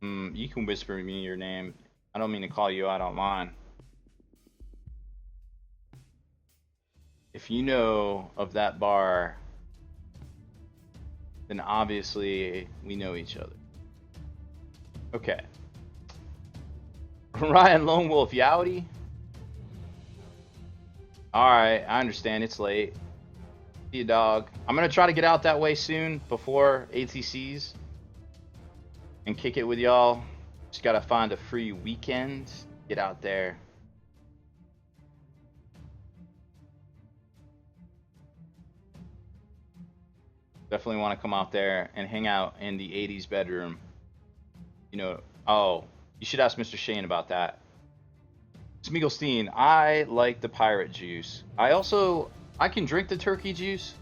You can whisper me your name. I don't mean to call you out online. If you know of that bar, then obviously we know each other. Okay. Ryan Lone Wolf Yowdy. Alright, I understand it's late. See you, dog. I'm gonna try to get out that way soon before ATCs and kick it with y'all. Just gotta find a free weekend. Get out there. Definitely want to come out there and hang out in the 80s bedroom. You know, oh, you should ask Mr. Shane about that. Smiegelstein, I like the pirate juice. I can drink the turkey juice.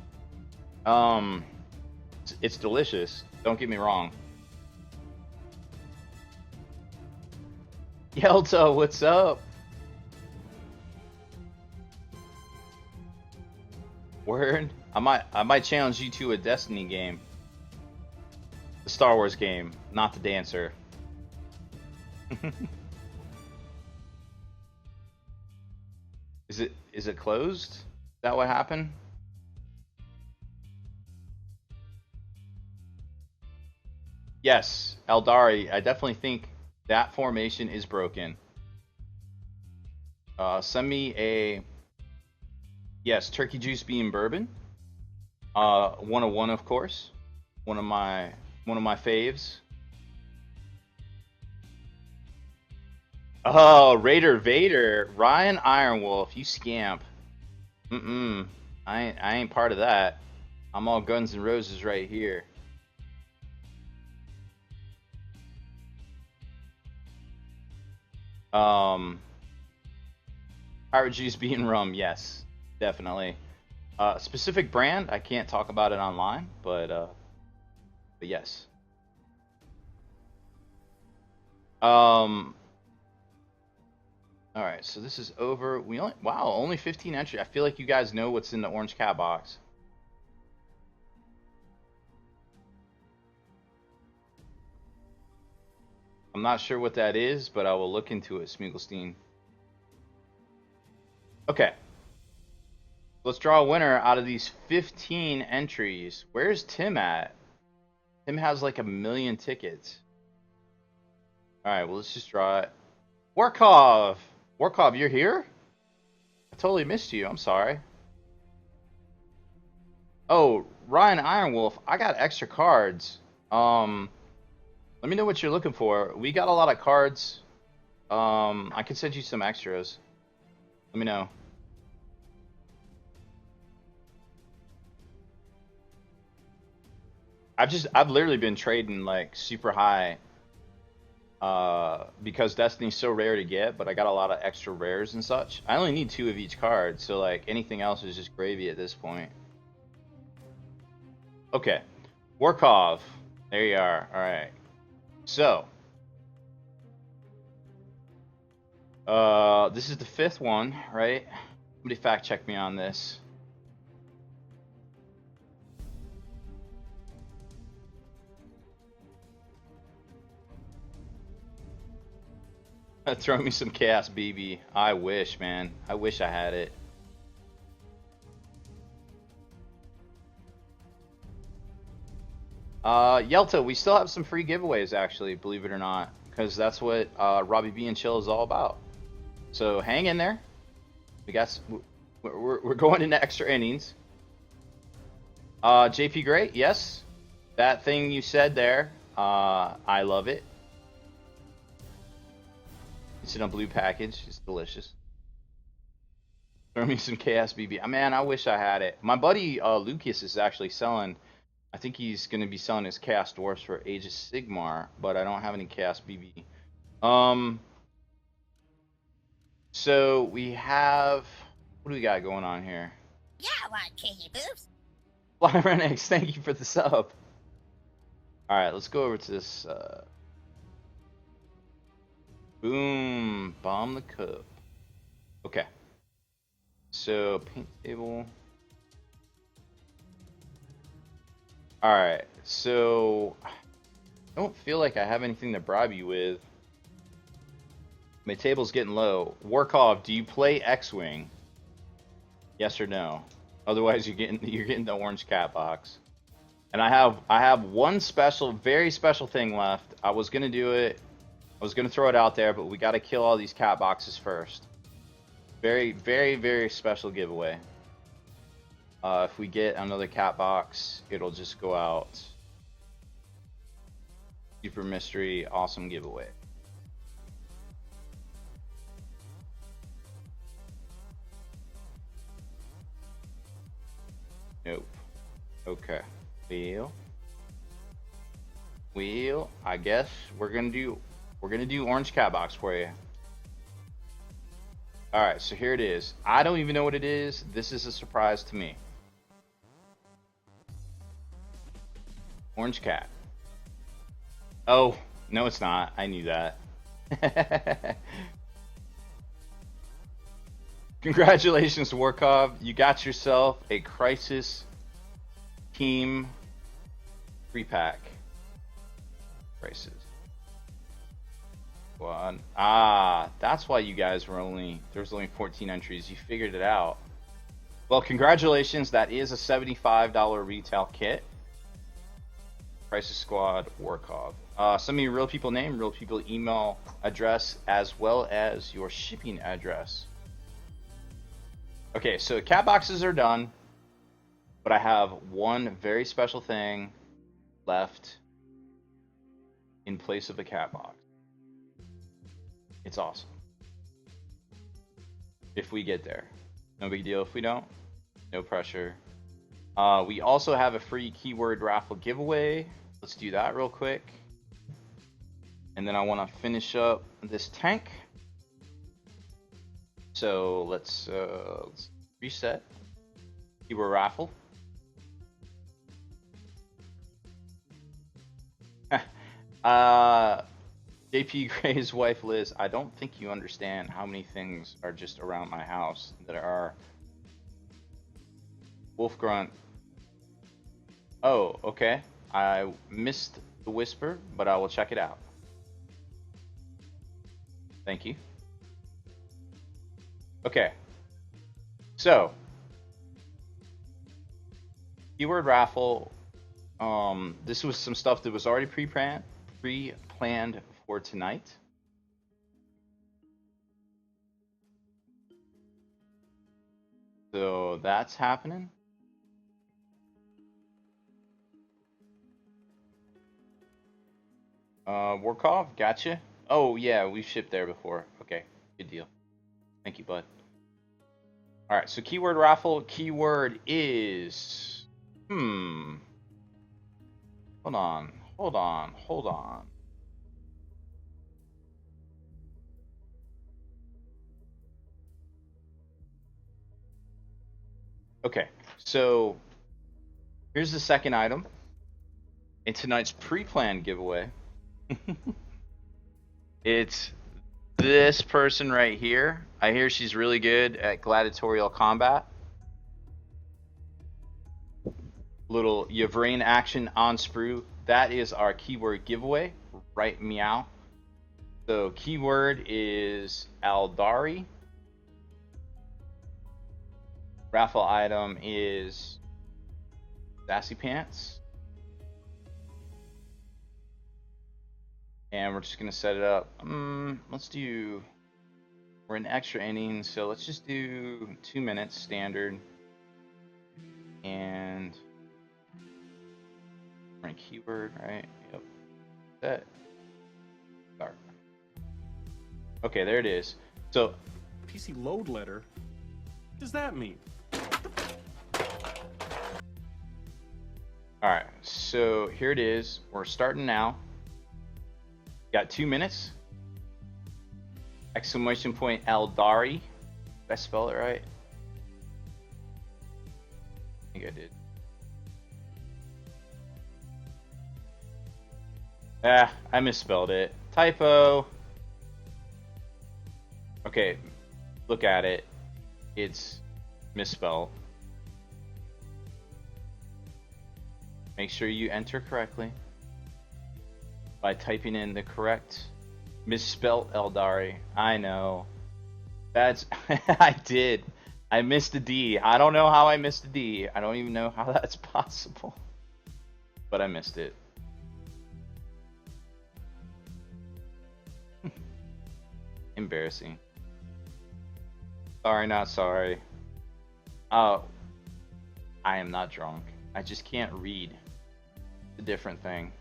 It's delicious. Don't get me wrong. Yelta, what's up? Word. I might challenge you to a Destiny game. The Star Wars game, not the dancer. Is it closed? Is that what happened? Yes, Eldari, I definitely think that formation is broken. Send me a yes, turkey juice bean bourbon. 101, of course. One of my faves. Oh, Raider Vader, Ryan Ironwolf, you scamp. I ain't part of that. I'm all Guns N' Roses right here. Pirate juice bean rum, yes, definitely. Specific brand, I can't talk about it online, but yes. All right, so this is over. Only 15 entry. I feel like you guys know what's in the orange cat box. I'm not sure what that is, but I will look into it, Smiegelstein. Okay. Let's draw a winner out of these 15 entries. Where's Tim at? Tim has like 1 million tickets. Alright, well, let's just draw it. Warkov! Warkov, you're here? I totally missed you. I'm sorry. Oh, Ryan Ironwolf, I got extra cards. Let me know what you're looking for. We got a lot of cards. I can send you some extras. Let me know. I've literally been trading like super high because Destiny's so rare to get, but I got a lot of extra rares and such. I only need 2 of each card, so like anything else is just gravy at this point. Okay, Warkov, there you are. All right, so this is the 5th one, right? Somebody fact check me on this. Throw me some Chaos BB. I wish, man. I wish I had it. Yelta, we still have some free giveaways, actually, believe it or not, because that's what Robbie B and Chill is all about. So hang in there. We're going into extra innings. JP Gray, yes, that thing you said there. I love it. It's in a blue package. It's delicious. Throw me some KSBB. Man, I wish I had it. My buddy Lucas is actually selling. I think he's going to be selling his Chaos Dwarfs for Age of Sigmar, but I don't have any KSBB. So we have. What do we got going on here? Yeah, I want to kill your boobs. Fly Renix, thank you for the sub. Alright, let's go over to this. Boom. Bomb the cup. Okay. So, paint table. Alright, so. I don't feel like I have anything to bribe you with. My table's getting low. Warkov, do you play X-Wing? Yes or no? Otherwise, you're getting the orange cat box. And I have one special, very special thing left. I was gonna do it. I was gonna throw it out there, but we gotta kill all these cat boxes first. Very, very, very special giveaway. If we get another cat box, it'll just go out. Super mystery, awesome giveaway. Nope. Okay. Well, I guess we're gonna do orange cat box for you. All right, so here it is. I don't even know what it is. This is a surprise to me. Orange cat. Oh, no, it's not. I knew that. Congratulations, Warkov. You got yourself a Crisis Team 3-pack. Crisis. One. Ah, that's why you guys were there's only 14 entries. You figured it out. Well, congratulations. That is a $75 retail kit. Crisis Squad Warkov. Send me your real people name, real people email address, as well as your shipping address. Okay, so cat boxes are done, but I have one very special thing left in place of the cat box. It's awesome. If we get there. No big deal if we don't. No pressure. We also have a free keyword raffle giveaway. Let's do that real quick. And then I want to finish up this tank. So let's reset. Keyword raffle. JP Gray's wife Liz, I don't think you understand how many things are just around my house that are wolf grunt. Oh, okay. I missed the whisper, but I will check it out. Thank you. Okay. So, keyword raffle. This was some stuff that was already pre-planned for tonight. So that's happening. Warkov, gotcha. Oh yeah, we've shipped there before. Okay, good deal. Thank you, bud. All right, so keyword raffle. Keyword is hold on. Okay, so here's the second item in tonight's pre-planned giveaway. It's this person right here. I hear she's really good at gladiatorial combat. Little Yvrain action on sprue. That is our keyword giveaway. Right, meow. So keyword is Aldari. Raffle item is Sassy Pants. And we're just gonna set it up. We're in extra innings, so let's just do 2 minutes standard. And we're in keyword, right? Yep. Set. Start. Okay, there it is. So, PC load letter? What does that mean? alright, so here it is. We're starting now. Got 2 minutes. Exclamation point Eldari. Did I spell it right? I think I did. Ah, I misspelled it. Typo. Okay, look at it. It's misspelled. Make sure you enter correctly by typing in the correct misspelled Eldari. I know. That's I did. I missed a D. I don't know how I missed a D. I don't even know how that's possible. But I missed it. Embarrassing. Sorry, not sorry. Oh, I am not drunk. I just can't read. It's a different thing.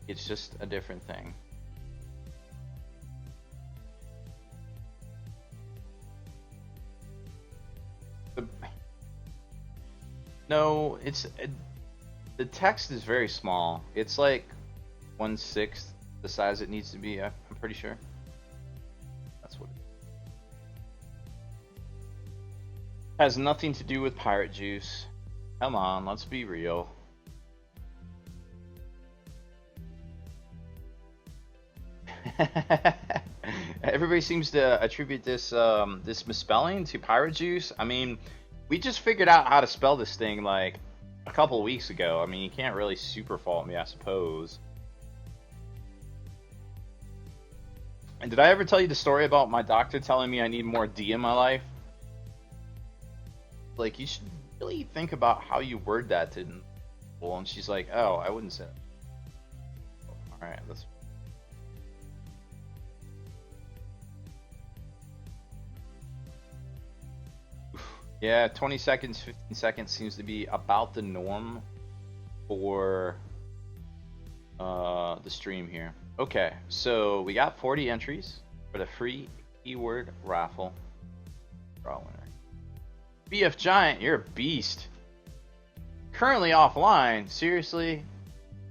It's just a different thing. No, the text is very small. It's like 1/6 the size it needs to be. I'm pretty sure. That's what it has nothing to do with pirate juice. Come on, let's be real. Everybody seems to attribute this this misspelling to pirate juice. I mean, we just figured out how to spell this thing like a couple weeks ago. I mean, you can't really super fault me, I suppose. And did I ever tell you the story about my doctor telling me I need more D in my life? Like, you should really think about how you word that to people. And she's like, oh, I wouldn't say that. Alright, let's... Yeah, 20 seconds, 15 seconds seems to be about the norm for the stream here. Okay, so we got 40 entries for the free keyword raffle. Draw winner. BF Giant, you're a beast. Currently offline? Seriously?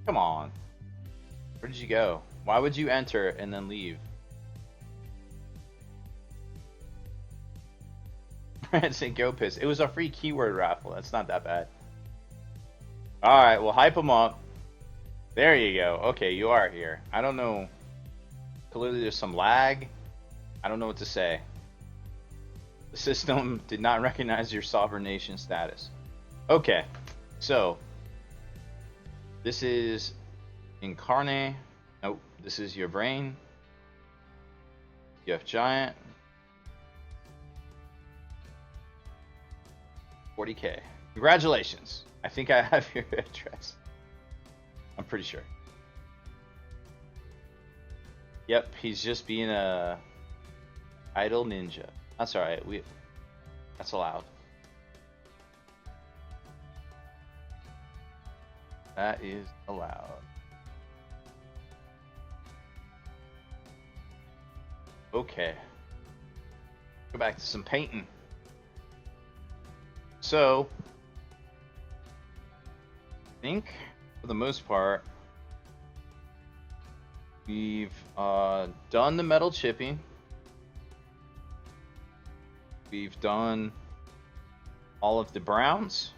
Come on. Where did you go? Why would you enter and then leave? Say go piss. It was a free keyword raffle. That's not that bad. Alright, well, hype them up. There you go. Okay, you are here. I don't know. Clearly there's some lag. I don't know what to say. The system did not recognize your sovereign nation status. Okay, so this is Incarne. Nope, this is your brain. UF Giant. 40K. Congratulations. I think I have your address. I'm pretty sure. Yep, he's just being a idle ninja. That's alright. That's allowed. That is allowed. Okay. Go back to some painting. So, I think for the most part, we've done the metal chipping. We've done all of the browns.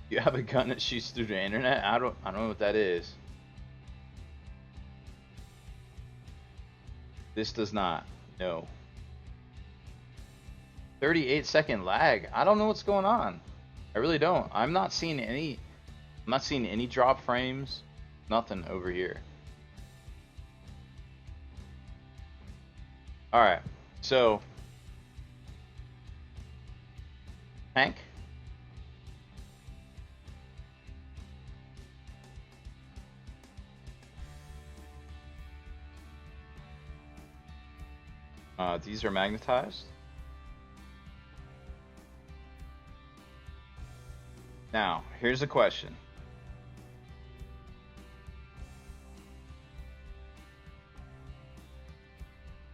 You have a gun that shoots through the internet? I don't know what that is. This does not. No. 38-second lag. I don't know what's going on. I really don't. I'm not seeing any drop frames. Nothing over here. Alright. So Hank? These are magnetized. Now, here's a question.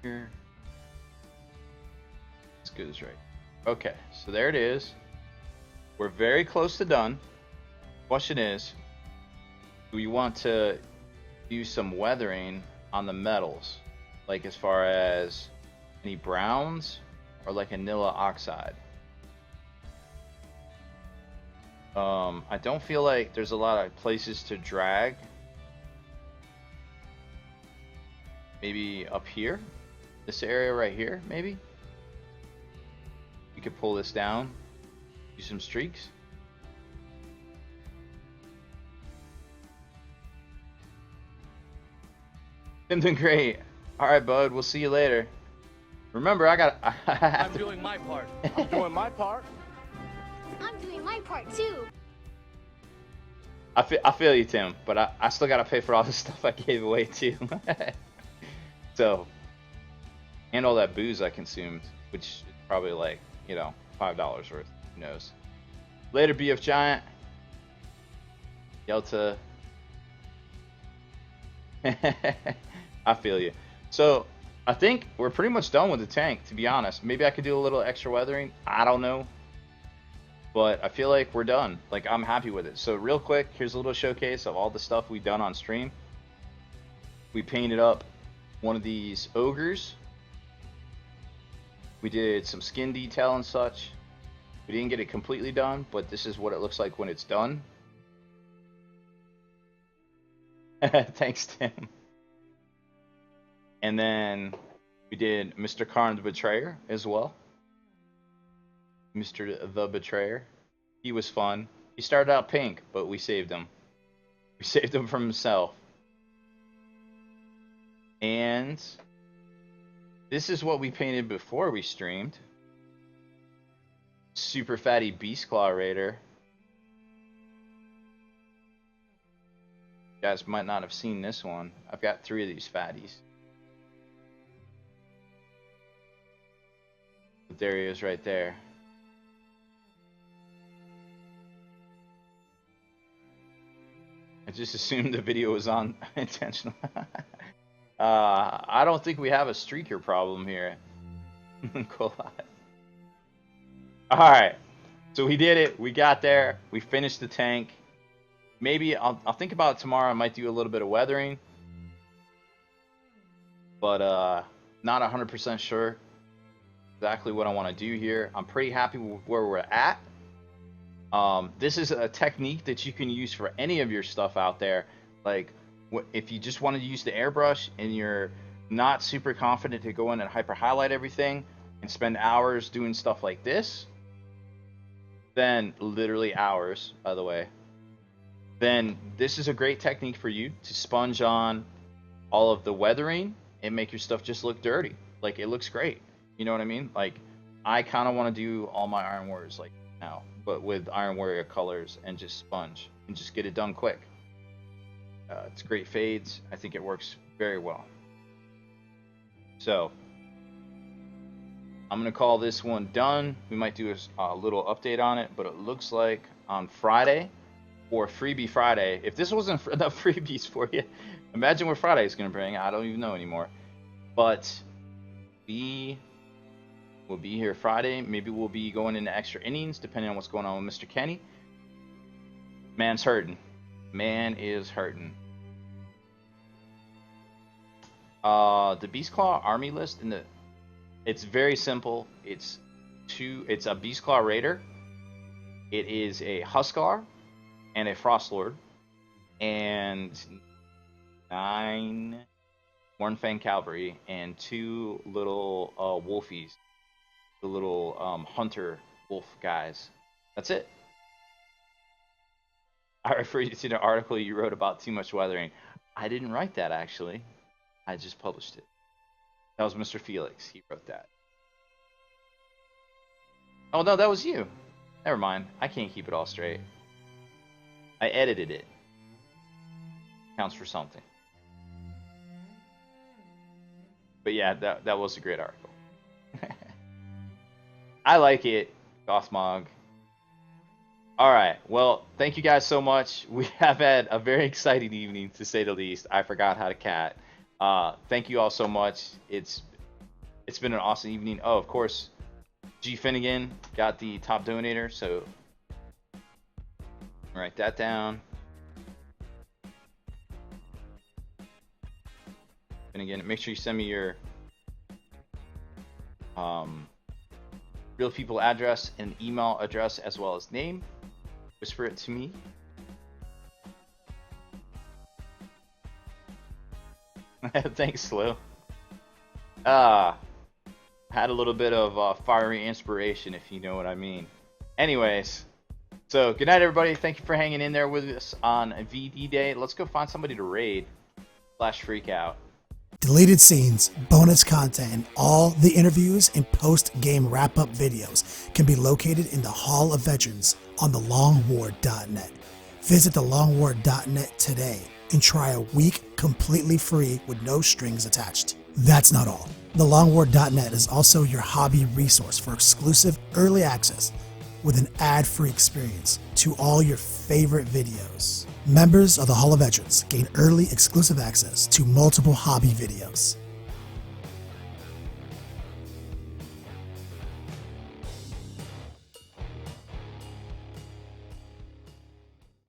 Here. As good as right. Okay, so there it is. We're very close to done. Question is, do we want to do some weathering on the metals? Like as far as any browns or like anilla oxide? I don't feel like there's a lot of places to drag. Maybe up here? This area right here, maybe? We could pull this down, do some streaks. Been doing great. All right, bud. We'll see you later. Remember, I'm doing my part. I'm doing my part. I'm doing my part too. I feel you, Tim, but I still gotta pay for all the stuff I gave away too. So, and all that booze I consumed, which is probably like, you know, $5 worth. Who knows? Later, BF Giant. Yelta. I feel you. So, I think we're pretty much done with the tank, to be honest. Maybe I could do a little extra weathering. I don't know. But I feel like we're done. Like, I'm happy with it. So, real quick, here's a little showcase of all the stuff we've done on stream. We painted up one of these ogres. We did some skin detail and such. We didn't get it completely done, but this is what it looks like when it's done. Thanks, Tim. And then we did Mr. Karn the Betrayer as well. Mr. the Betrayer. He was fun. He started out pink, but we saved him. We saved him from himself. And this is what we painted before we streamed. Super fatty Beast Claw Raider. You guys might not have seen this one. I've got 3 of these fatties. But there he is right there. I just assumed the video was on intentional. I don't think we have a streaker problem here. Alright, so we did it. We got there. We finished the tank. Maybe I'll think about it tomorrow. I might do a little bit of weathering. But not 100% sure exactly what I want to do here. I'm pretty happy with where we're at. This is a technique that you can use for any of your stuff out there. Like, if you just want to use the airbrush and you're not super confident to go in and hyper highlight everything and spend hours doing stuff like this, then literally hours, by the way, then this is a great technique for you to sponge on all of the weathering and make your stuff just look dirty. Like, it looks great. You know what I mean? Like, I kind of want to do all my Iron Warriors like now, but with Iron Warrior colors and just sponge and just get it done quick. It's great fades. I think it works very well. So I'm gonna call this one done. We might do a little update on it, but it looks like on Friday, or Freebie Friday. If this wasn't enough freebies for you, imagine what Friday is gonna bring. I don't even know anymore. But we will be here Friday. Maybe we'll be going into extra innings, depending on what's going on with Mr. Kenny. Man's hurting. Man is hurting. The Beast Claw army list it's very simple. It's a Beast Claw Raider. It is a Huskar and a Frostlord and 9 Mornfang Cavalry and 2 little Wolfies, the little hunter wolf guys. That's it. I refer you to the article you wrote about too much weathering. I didn't write that, actually. I just published it. That was Mr. Felix. He wrote that. Oh, no, that was you. Never mind. I can't keep it all straight. I edited it. Counts for something. But yeah, that was a great article. I like it, Gothmog. Alright, well, thank you guys so much. We have had a very exciting evening, to say the least. I forgot how to cat. Thank you all so much. It's been an awesome evening. Oh, of course, G Finnegan got the top donator, so write that down. Finnegan, make sure you send me your real people address and email address as well as name. Whisper it to me. Thanks, Slow. Had a little bit of fiery inspiration, if you know what I mean. Anyways, so good night, everybody. Thank you for hanging in there with us on VD Day. Let's go find somebody to raid / freak out. Deleted scenes, bonus content, and all the interviews and post-game wrap-up videos can be located in the Hall of Veterans on thelongwar.net. Visit thelongwar.net today and try a week completely free with no strings attached. That's not all. Thelongwar.net is also your hobby resource for exclusive early access with an ad-free experience to all your favorite videos. Members of the Hall of Veterans gain early exclusive access to multiple hobby videos,